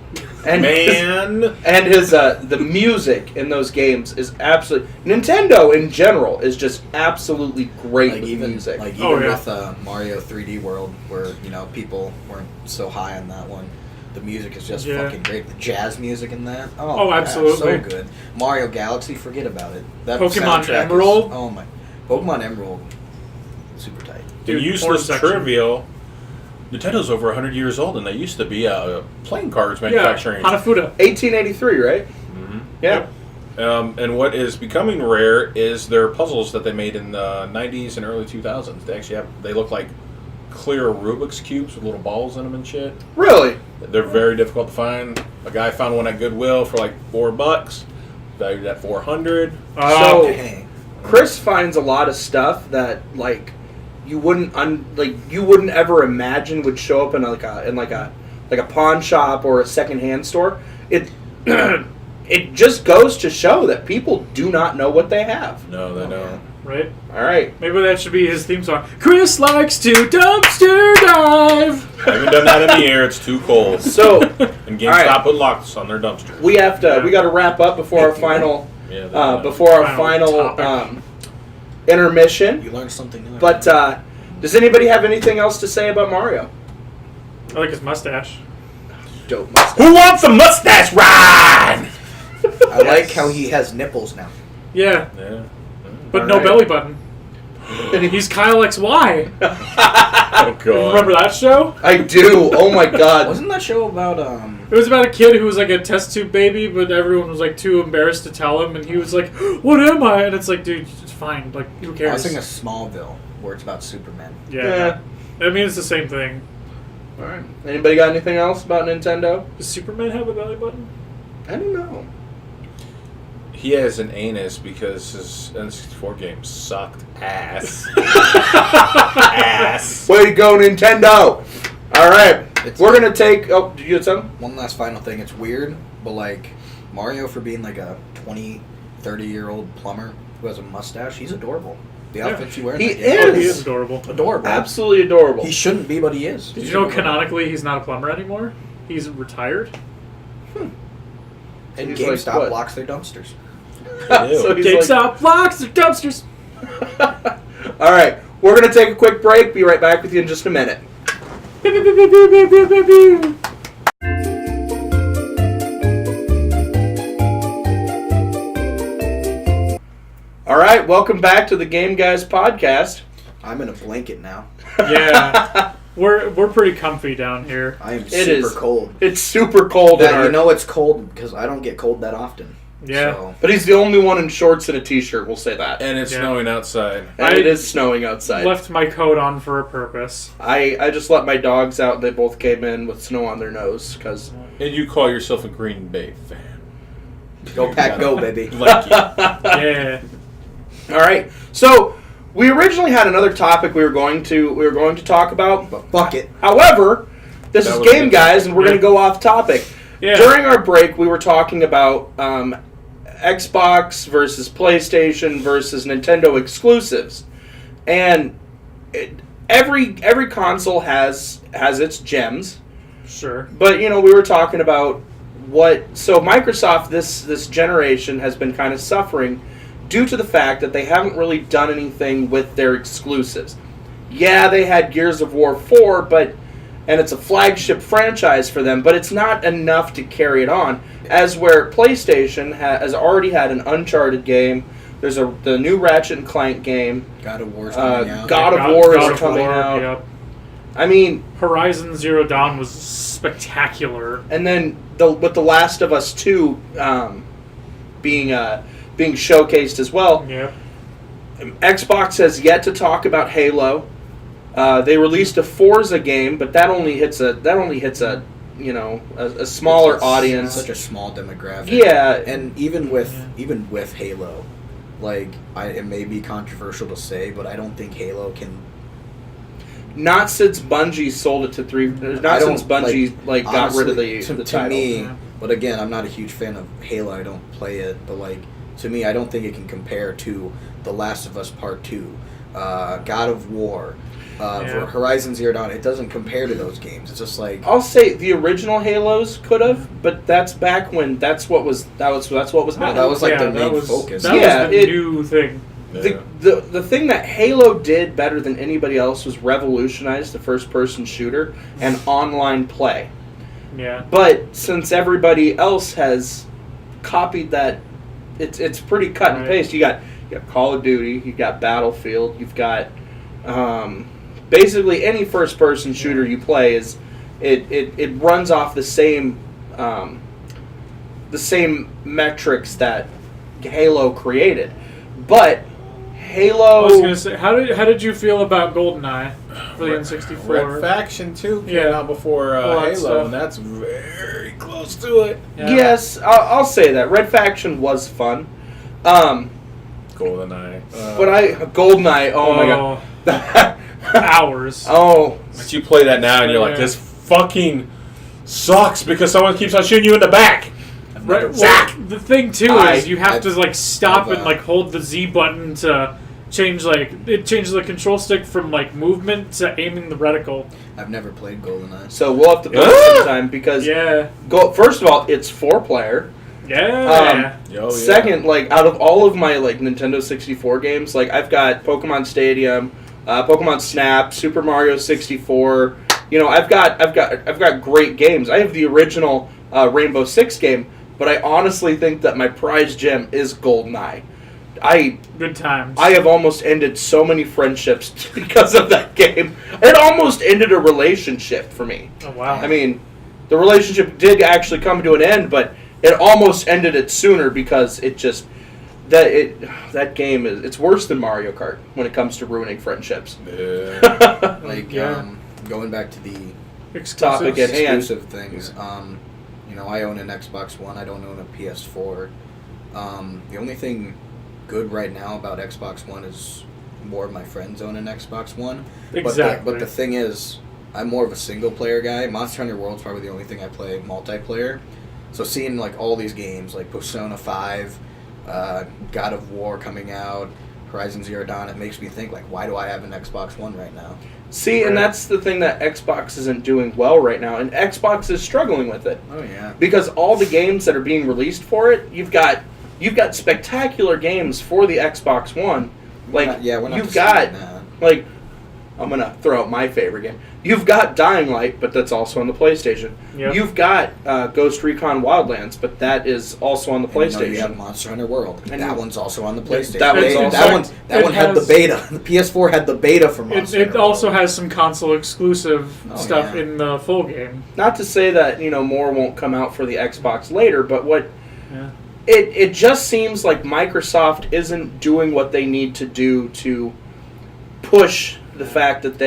And Man. and his the music in those games is absolutely, Nintendo in general is just absolutely great Like with even music. Oh, yeah. with Mario 3D World, where people weren't so high on that one. The music is just Yeah. fucking great. The jazz music in that. Oh, God, absolutely. so good. Mario Galaxy, forget about it. That Pokemon soundtrack Emerald? oh my. Pokemon Emerald. Super tight. The Dude, useless porn section. trivial. Nintendo's over 100 years old, and they used to be playing cards Yeah. manufacturing. Hanafuda. 1883, right? Mhm. Yeah. And what is becoming rare is their puzzles that they made in the 90s and early 2000s. They look like clear Rubik's cubes with little balls in them and shit. Really? They're very difficult to find. A guy found one at Goodwill for like $4, valued at $400. Oh, So- Dang. Chris finds a lot of stuff that like you wouldn't ever imagine would show up in like a pawn shop or a secondhand store. It it just goes to show that people do not know what they have. No, they Oh, don't. right. All right. Maybe that should be his theme song. Chris likes to dumpster dive. I haven't done that in a year. It's too cold. So And GameStop All right. put locks on their dumpsters. we got to wrap up before our final Yeah, they- before our Final final topic. intermission. You learned something new. But does anybody have anything else to say about Mario? I like his mustache. Dope mustache. Who wants a mustache ride? I like how he has nipples now. Yeah, Yeah. but no Alright. belly button. He's Kyle XY. Oh god. Remember that show? I do. Oh my God. Wasn't that show about It was about a kid who was like a test tube baby, but everyone was like too embarrassed to tell him, and he was like, "What am I?" And it's like, dude, it's fine. Like, who I was cares? thinking of Smallville, where it's about Superman. Yeah. I mean, it's the same thing. All right. Anybody got anything else about Nintendo? Does Superman have a belly button? I don't know. He has an anus because his N64 game sucked ass. Ass. Way to go, Nintendo! All right. It's- We're going to take... Oh, did you get something? One last final thing. It's weird, but like Mario, for being like a 20, 30-year-old plumber who has a mustache, he's adorable. The Yeah. outfits he wears. He in that game, Oh, is. he is adorable. adorable. Absolutely adorable. He shouldn't be, but he is. Did you know canonically he's not a plumber anymore? He's retired. And He's like, GameStop what? blocks their dumpsters. So he's GameStop blocks or dumpsters. All right. We're going to take a quick break. Be right back with you in just a minute. All right. Welcome back to the Game Guys podcast. I'm in a blanket now. Yeah. We're pretty comfy down here. I am It super is. cold. It's super cold in That, our... you know it's cold because I don't get cold that often. Yeah. So, But he's the only one in shorts and a t-shirt, we'll say that. And it's Yeah. snowing outside. And it is snowing outside. Left my coat on for a purpose. I just let my dogs out. They both came in with snow on their nose because... And you call yourself a Green Bay fan. go pack, go, baby. Like you. Yeah. All right. So we originally had another topic we were going to talk about. But fuck it. However, this That is was Game good. Guys, and we're Yeah. going to go off topic. Yeah. During our break, we were talking about Xbox versus PlayStation versus Nintendo exclusives, and every console has its gems. Sure. But we were talking about so Microsoft this generation has been kind of suffering due to the fact that they haven't really done anything with their exclusives. Yeah, they had Gears of War 4, and it's a flagship franchise for them, but it's not enough to carry it on. As where PlayStation has already had an Uncharted game, there's the new Ratchet and Clank game, God of War's coming out. God of War is of coming War, out. Yep. I mean, Horizon Zero Dawn was spectacular. and then with The Last of Us 2 being showcased as well. Yep. Xbox has yet to talk about Halo. They released a Forza game, but that only hits a smaller It's audience. Such a small demographic. Yeah, And even with Halo, like it may be controversial to say, but I don't think Halo can. not since Bungie sold it to three. Not since Bungie got rid of the to title. me, Yeah. but again, I'm not a huge fan of Halo. I don't play it, but to me, I don't think it can compare to The Last of Us Part 2, God of War, Yeah. Horizon Zero Dawn. It doesn't compare to those games. It's just like I'll say the original Halos could have, but that's back when that's what was happening. that was like Yeah, the main that was, focus. That Yeah, was the it- new thing. Yeah. The thing that Halo did better than anybody else was revolutionize the first person shooter and online play. Yeah. But since everybody else has copied that, it's pretty cut and Right. paste. You got Call of Duty, you got Battlefield, you've got basically any first person shooter you play is it runs off the same metrics that Halo created, but Halo. I was gonna say, how did you feel about GoldenEye for the N64? Red Faction 2 came Yeah. out before All that Halo, stuff. and that's very close to it. Yeah. Yes, I'll say that Red Faction was fun, GoldenEye. but GoldenEye. Oh my god. Hours. Oh, But you play that now, and you're like, Yeah. this fucking sucks because someone keeps on shooting you in the back. Right, well, Zach! the thing too is you have I've- to stop I've, and hold the Z button to change it changes the control stick from movement to aiming the reticle. I've never played GoldenEye. so we'll have to play Ah! sometime because Yeah. first of all, it's 4-player. Yeah. Yo, yeah. Second, out of all of my Nintendo 64 games, I've got Pokemon Stadium, Pokemon Snap, Super Mario 64. I've got great games. I have the original Rainbow Six game, but I honestly think that my prize gem is GoldenEye. Good times. I have almost ended so many friendships because of that game. It almost ended a relationship for me. Oh wow. I mean, the relationship did actually come to an end, but it almost ended it sooner because that game it's worse than Mario Kart when it comes to ruining friendships. Yeah. Yeah. Going back to the Topic at hand. exclusive things. I own an Xbox One. I don't own a PS4. The only thing good right now about Xbox One is more of my friends own an Xbox One. Exactly. But the thing is, I'm more of a single player guy. Monster Hunter World's probably the only thing I play multiplayer. So seeing all these games like Persona 5, God of War coming out, Horizon Zero Dawn, it makes me think why do I have an Xbox One right now? See, and that's the thing that Xbox isn't doing well right now, and Xbox is struggling with it Oh yeah. because all the games that are being released for it, you've got spectacular games for the Xbox One. We're not you've disputing got that. I'm going to throw out my favorite game. You've got Dying Light, but that's also on the PlayStation. Yep. You've got Ghost Recon Wildlands, but that is also on the PlayStation. You have Monster Hunter World. And that one's also on the PlayStation. That one's also- that one had the beta. The PS4 had the beta for Monster It Hunter also World. has some console exclusive stuff yeah. in the full game. Not to say that, more won't come out for the Xbox later, but Yeah. it just seems like Microsoft isn't doing what they need to do to push the fact that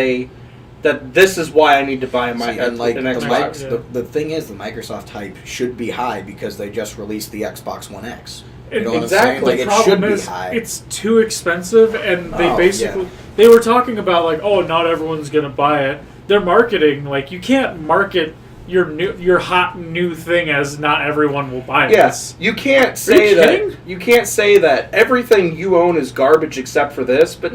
this is why I need to buy an Xbox. The thing is, the Microsoft hype should be high because they just released the Xbox One X. You know Exactly. what I'm saying? Like, The it should problem be is high. it's too expensive, and they Yeah. they were talking about like, oh, not everyone's gonna buy it. They're marketing like you can't market your hot new thing as not everyone will buy it. Yes, you can't say kidding? that. You can't say that everything you own is garbage except for this, but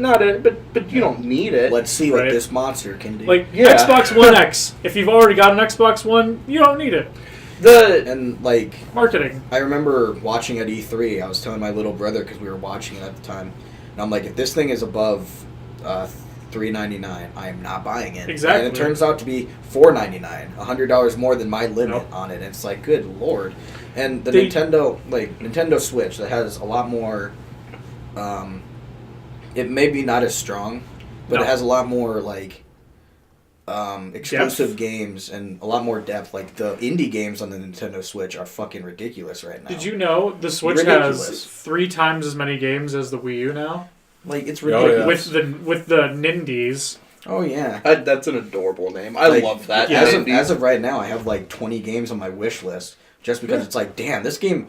but you don't need it. Let's see what Right. this monster can do. Like Yeah. Xbox One X. If you've already got an Xbox One, you don't need it. and like Marketing. I remember watching at E3. I was telling my little brother because we were watching it at the time, and I'm like, if this thing is above $399, I am not buying it. Exactly. And it turns out to be $499, $100 more than my limit Nope. on it. And it's like, good lord. And the They- Nintendo Switch that has a lot more. It may be not as strong, but No. it has a lot more exclusive Depth. games and a lot more depth. Like the indie games on the Nintendo Switch are fucking ridiculous right now. Did you know the Switch Ridiculous. has 3 times as many games as the Wii U now? Like it's Oh, yeah. ridiculous. With the Nindies. Oh yeah. That's an adorable name. I Like, love that. yeah, As of right now, I have like 20 games on my wish list just because it's like, damn, this game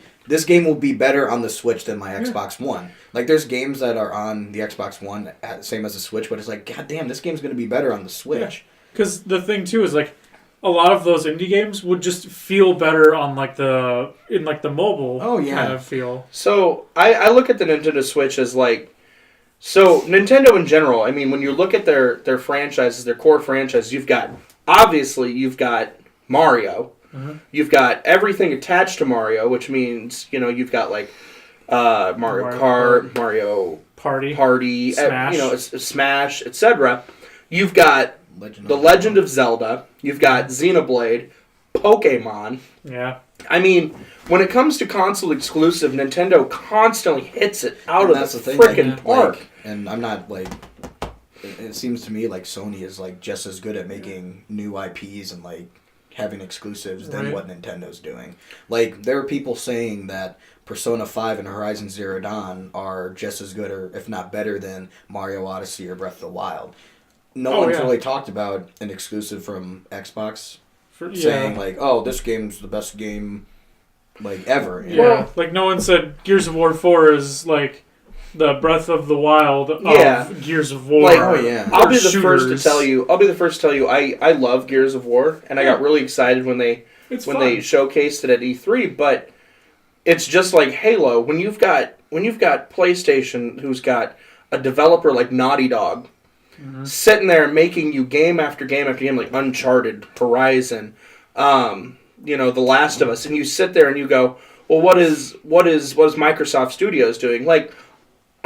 will be better on the Switch than my Xbox One. Like there's games that are on the Xbox One same as the Switch, but it's like, god damn, this game's gonna be better on the Switch. Because the thing too is like a lot of those indie games would just feel better on the mobile Oh, yeah. kind of feel. So I look at the Nintendo Switch as so Nintendo in general. I mean, when you look at their franchises, their core franchises, you've got Mario. Mm-hmm. You've got everything attached to Mario, which means you've got Mario Mario Kart, Mario Party. Smash. Smash, etc. You've got The Legend of Zelda. You've got Xenoblade, Pokemon. Yeah. I mean, when it comes to console exclusive, Nintendo constantly hits it out of the thing, frickin' park. And I'm not it seems to me like Sony is just as good at making new IPs and having exclusives than Right. what Nintendo's doing. Like there are people saying that Persona 5 and Horizon Zero Dawn are just as good or if not better than Mario Odyssey or Breath of the Wild. No one's really talked about an exclusive from Xbox saying this game's the best game ever. Yeah. Well- like no one said Gears of War 4 is like the Breath of the Wild Yeah. of Gears of War. Oh, yeah. I'll or be the first to shooters. tell you. I love Gears of War, and I got really excited when they It's when fun. they showcased it at E3. But it's just like Halo. When you've got PlayStation, who's got a developer like Naughty Dog, sitting there making you game after game after game, like Uncharted, Horizon, The Last of Us, and you sit there and you go, well, what is Microsoft Studios doing?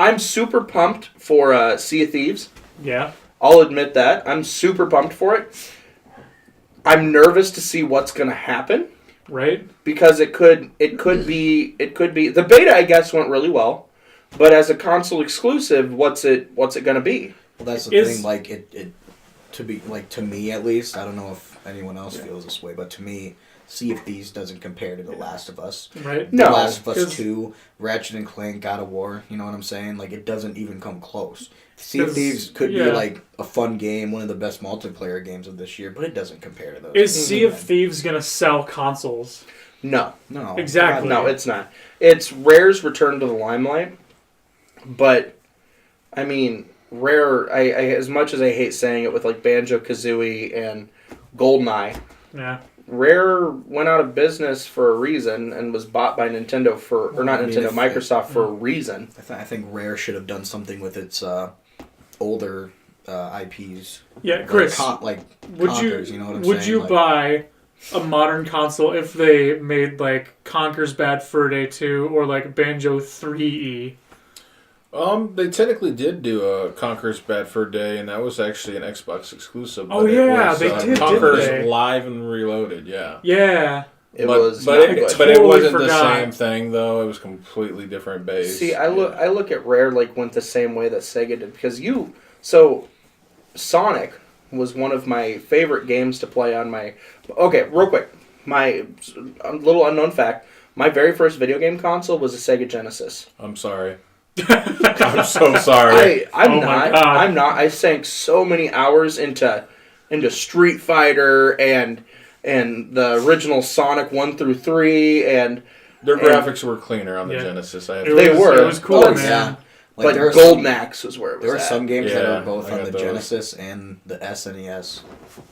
I'm super pumped for Sea of Thieves. Yeah. I'll admit that. I'm super pumped for it. I'm nervous to see what's going to happen Right. because it could be the beta. I guess went really well, but as a console exclusive, what's it going to be? Well, that's the thing. To me at least, I don't know if anyone else feels this way, but to me, Sea of Thieves doesn't compare to The Last of Us. Right. No, The Last of Us 'cause- 2, Ratchet and Clank, God of War, you know what I'm saying? It doesn't even come close. Sea of Thieves could be a fun game, one of the best multiplayer games of this year, but it doesn't compare to those. Is Sea of Thieves gonna sell consoles? No, No. Exactly. no, it's not. It's Rare's return to the limelight, but I mean, Rare. I as much as I hate saying it with Banjo-Kazooie and GoldenEye, Yeah. Rare went out of business for a reason and was bought by Nintendo Microsoft for a reason. I think Rare should have done something with its older IPs. Yeah, Chris. Would Conkers, you know what I'm would saying? you buy a modern console if they made Conker's Bad Fur Day 2 or Banjo 3E? They technically did do a Conker's Bad Fur Day, and that was actually an Xbox exclusive. Oh, but it yeah, was, they did, didn't Conker's they? Live and Reloaded, yeah. Yeah. It but, was but not it, good. but it Totally wasn't forgot. the same thing though. It was completely different base. See, I look at Rare like went the same way that Sega did because Sonic was one of my favorite games to play on my. Okay, real quick, my little unknown fact: my very first video game console was a Sega Genesis. I'm sorry. I'm so sorry. I'm Oh my not. God. I'm not. I sank so many hours into Street Fighter and the original Sonic 1 through 3 and Their graphics were cleaner on the Yeah. Genesis. I have It to They was, were. It was cool, Oh, man. yeah. but Like, there are Golden some, Axe was where it was there are at. some games that Yeah, are both I on got the those. Genesis and the SNES,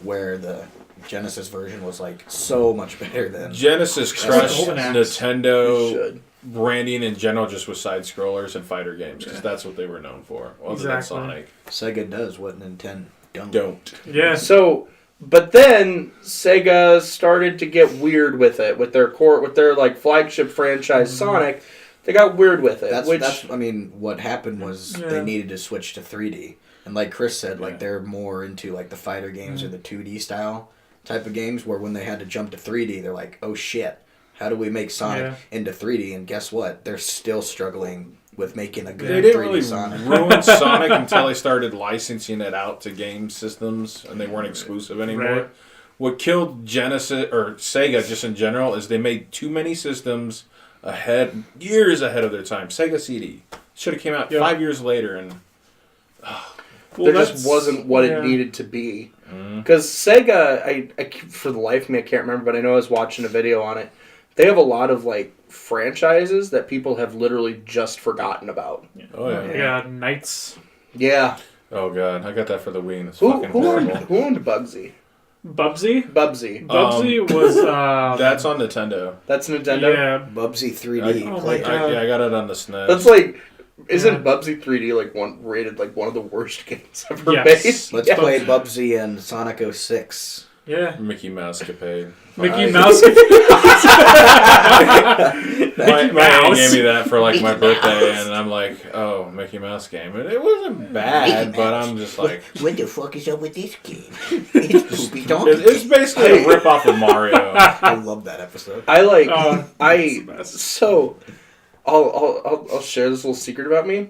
where the Genesis version was like so much better than. Genesis crushed Golden Axe. You Nintendo should. branding in general just with side scrollers and fighter games because that's what they were known for. Other Exactly. than Sonic, Sega does what Nintendo don't. Yeah. So, but then Sega started to get weird with it with their like flagship franchise Sonic. They got weird with it. That's I mean, what happened was Yeah. they needed to switch to 3D, and like Chris said, like Yeah. they're more into like the fighter games or the 2D style type of games. Where when they had to jump to 3D, they're like, oh shit, how do we make Sonic into 3D? And guess what? They're still struggling with making a good They didn't 3D really Sonic. ruin Sonic until they started licensing it out to game systems and they weren't exclusive anymore. Right. What killed Genesis or Sega just in general is they made too many systems years ahead of their time. Sega CD should have came out 5 years later, and there just wasn't what it needed to be. Because Sega, I for the life of me, I can't remember, but I know I was watching a video on it. They have a lot of like franchises that people have literally just forgotten about. oh yeah, Yeah, Knights. Yeah. oh god, I got that for the Wii. And it's Who fucking horrible. owned Bugsy? Bubsy? Bubsy. Bubsy was... That's on Nintendo. That's Nintendo? Yeah. Bubsy 3D Oh my player. God. I got it on the SNES. That's like... Isn't Yeah. Bubsy 3D like rated like one of the worst games ever Yes. made? Let's Yeah. play Bubsy and Sonic 06. Yeah. Mickey Mouse Capade. Mickey Mouse. My aunt Mouse. gave me that for like my birthday, and I'm like, oh, Mickey Mouse game. And it wasn't bad, but I'm just like, What the fuck is up with this game? It's Poopy Donkey. it's basically a rip off of Mario. I love that episode. I like... It's the best. So... I'll share this little secret about me.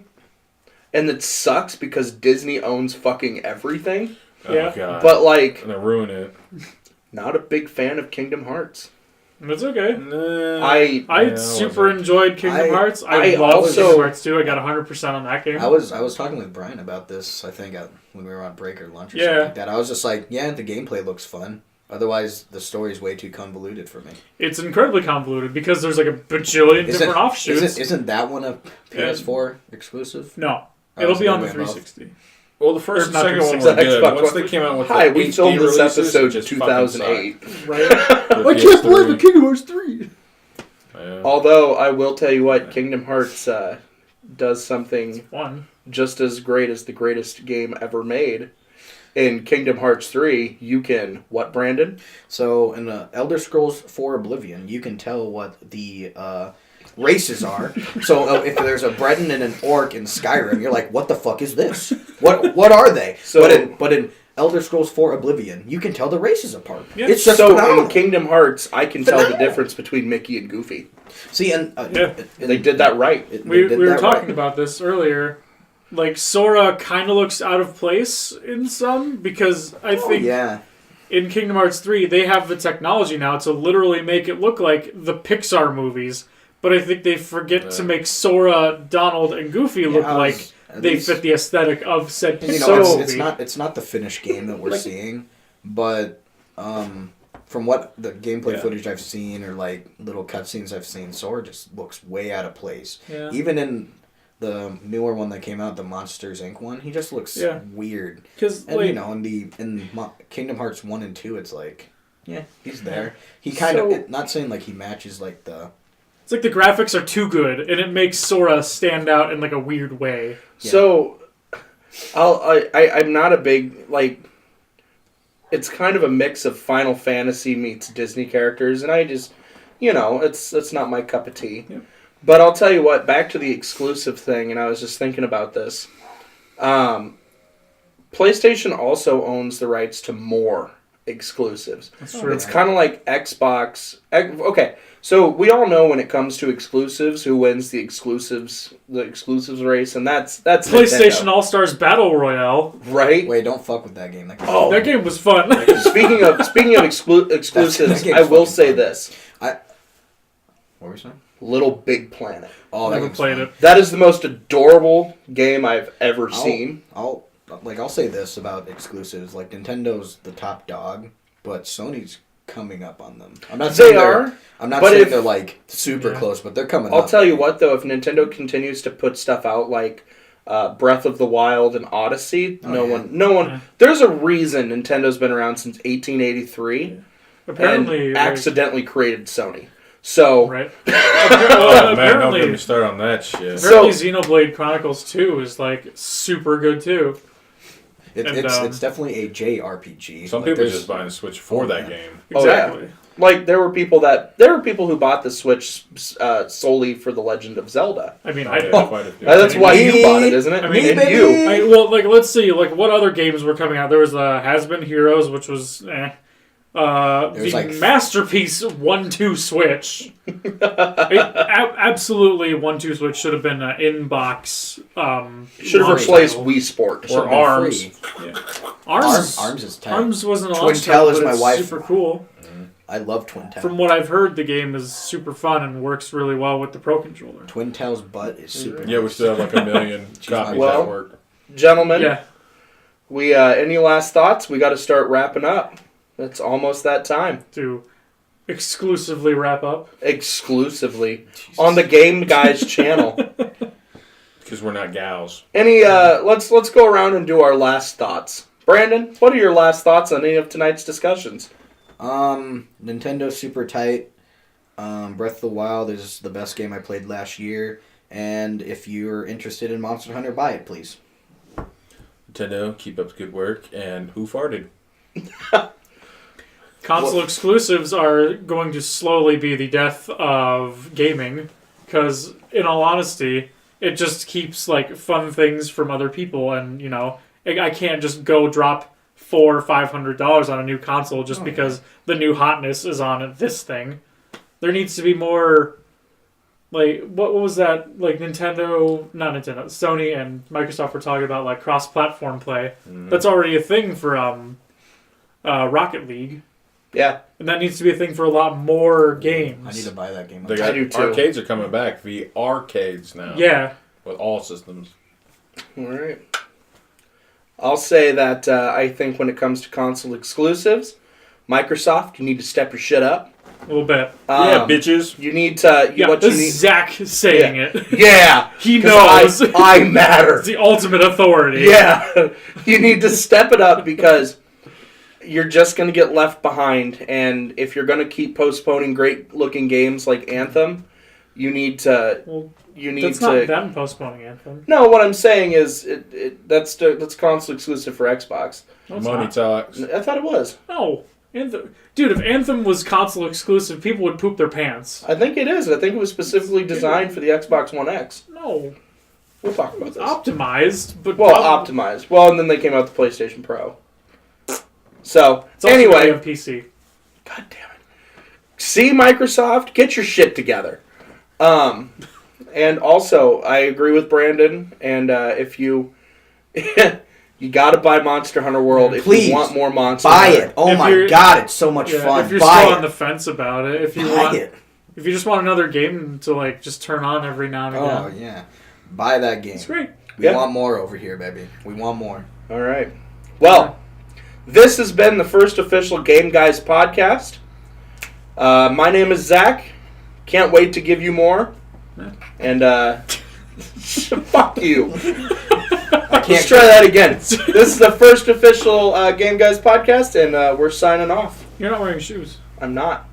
And it sucks because Disney owns fucking everything. Yeah. Oh god. But like... Gonna ruin it. Not a big fan of Kingdom Hearts. It's okay. Nah. I super enjoyed Kingdom Hearts. I I love also- Kingdom Hearts too. I got 100% on that game. I was talking with Brian about this, I think, when we were on break or lunch or Yeah. something like that. I was just like, yeah, the gameplay looks fun. Otherwise, the story's way too convoluted for me. It's incredibly convoluted because there's like a bajillion different offshoots. Isn't that one a PS4 exclusive? No, Oh, it'll so be on the they're both. 360. Well, the first Or and not second one were 360, good. Xbox Once One. they came out with Hi, the we HD filmed this releases, it episode just 2008. Right? fucking sucked. I can't believe it, Kingdom Hearts 3! Yeah. Although, I will tell you what, Kingdom Hearts does something One. just as great as the greatest game ever made. In Kingdom Hearts 3, you can... What, Brandon? So, in Elder Scrolls 4 Oblivion, you can tell what the races are. So, if there's a Breton and an Orc in Skyrim, you're like, what the fuck is this? What are they? So- but in Elder Scrolls 4 Oblivion, you can tell the races apart. Yeah. It's just So, phenomenal. in Kingdom Hearts, I can tell the Phenomenal. difference between Mickey and Goofy. See, and Yeah. They did that right. We were talking about this earlier. Like, Sora kind of looks out of place in some, because I think Yeah. in Kingdom Hearts 3, they have the technology now to literally make it look like the Pixar movies, but I think they forget to make Sora, Donald, and Goofy look like they fit the aesthetic of said You know, Pixar it's movie. it's not the finished game that we're seeing, but from what the gameplay footage I've seen or like little cutscenes I've seen, Sora just looks way out of place. Yeah. Even in the newer one that came out, the Monsters Inc. one, he just looks weird. Because, And like, you know, in Kingdom Hearts 1 and 2, it's like, yeah, he's there. He kind of, not saying like he matches like the... it's like the graphics are too good, and it makes Sora stand out in like a weird way. Yeah. So, I'm not a big, like... It's kind of a mix of Final Fantasy meets Disney characters, and I just... You know, it's not my cup of tea. Yeah. But I'll tell you what, back to the exclusive thing, and I was just thinking about this. PlayStation also owns the rights to more exclusives. That's true. It's kind of like Xbox. Okay, so we all know when it comes to exclusives, who wins the exclusives race, and that's PlayStation Nintendo, All-Stars Battle Royale. right? Wait, don't fuck with that game. Oh. That game was fun. Speaking of exclusives, game's I will fucking say fun. this: What were you saying? Little Big Planet. Oh, that Never game's played fun. it. That is the most adorable game I've ever seen. I'll say this about exclusives. Like, Nintendo's the top dog, but Sony's coming up on them. I'm not saying I'm not but saying if- they're like super Yeah. close, but they're coming I'll up. tell you what, though, if Nintendo continues to put stuff out like Breath of the Wild and Odyssey, Oh, no yeah. one. Yeah. There's a reason Nintendo's been around since 1883 Apparently, and accidentally created Sony. So right? Oh, man, don't apparently, get me started on that shit. So- Xenoblade Chronicles 2 is like super good too. And, It's definitely a JRPG. Some Like, people there's- just buying the Switch for that game. Oh, yeah. Exactly. like there were people who bought the Switch solely for The Legend of Zelda. I mean, Oh, I, yeah, quite a few. That's why you Me? bought it, isn't it? I mean, and baby. you. well, like let's see, like what other games were coming out? There was Has Been Heroes, which was There's, the like- masterpiece 1-2 Switch. Absolutely, 1-2 Switch should have been an inbox. Should have launch replaced title. Wii Sport. Should've Or been Arms. free. Arms. Arms is tight. Arms wasn't a Twin launch Tail title, is but my it's wife. super cool. I love Twin Tail. From what I've heard, the game is super fun and works really well with the Pro Controller. Twin Tail's butt is super. Yeah, we still have like 1 million copies Well- at work. Gentlemen, Yeah. we any last thoughts? We got to start wrapping up. It's almost that time. To exclusively wrap up. Exclusively on the Game Guys channel. Because we're not gals. Any let's go around and do our last thoughts. Brandon, what are your last thoughts on any of tonight's discussions? Nintendo's super tight. Breath of the Wild is the best game I played last year. And if you're interested in Monster Hunter, buy it, please. Nintendo, keep up the good work. And who farted? Console exclusives are going to slowly be the death of gaming, because in all honesty, it just keeps like fun things from other people, and you know, I can't just go drop $400 or $500 on a new console just because the new hotness is on this thing. There needs to be more. Like, what was that? Like, Sony and Microsoft were talking about, like, cross-platform play. Mm-hmm. That's already a thing for Rocket League. Yeah, And that needs to be a thing for a lot more games. I need to buy that game. They got, I do too. arcades are coming back. The arcades now. Yeah. With all systems. all right. I'll say that I think when it comes to console exclusives, Microsoft, you need to step your shit up. A little bit. Yeah, bitches. You need to. Yeah, what this you need. is Zach saying it. Yeah, He 'cause knows. I matter. It's the ultimate authority. Yeah, you need to step it up because you're just going to get left behind. And if you're going to keep postponing great-looking games like Anthem, you need to. Well, You need that's to. not them postponing Anthem. No, what I'm saying is that's console exclusive for Xbox. No, it's Money not. talks. I thought it was. No. Anthem. Dude, if Anthem was console exclusive, people would poop their pants. I think it is. I think it was specifically designed for the Xbox One X. No. We'll talk about It's this. optimized, but Well, optimized. Well, and then they came out with the PlayStation Pro. So, It's also anyway. on PC. God damn it. See, Microsoft, get your shit together. And also, I agree with Brandon, and if you... you gotta buy Monster Hunter World if Please, you want more Monster Buy Hunter. it. Oh If my you're- god, it's so much Yeah, fun. if you're Buy still it. on the fence about it, if you Buy want, it. if you just want another game to like just turn on every now and Oh again, yeah. Buy that game. it's great. We Yeah. want more over here, baby. We want more. All right. Well, this has been the first official Game Guys podcast. My name is Zach. Can't wait to give you more. And, fuck you. Let's try that again. This is the first official Game Guys podcast, and we're signing off. You're not wearing shoes. I'm not.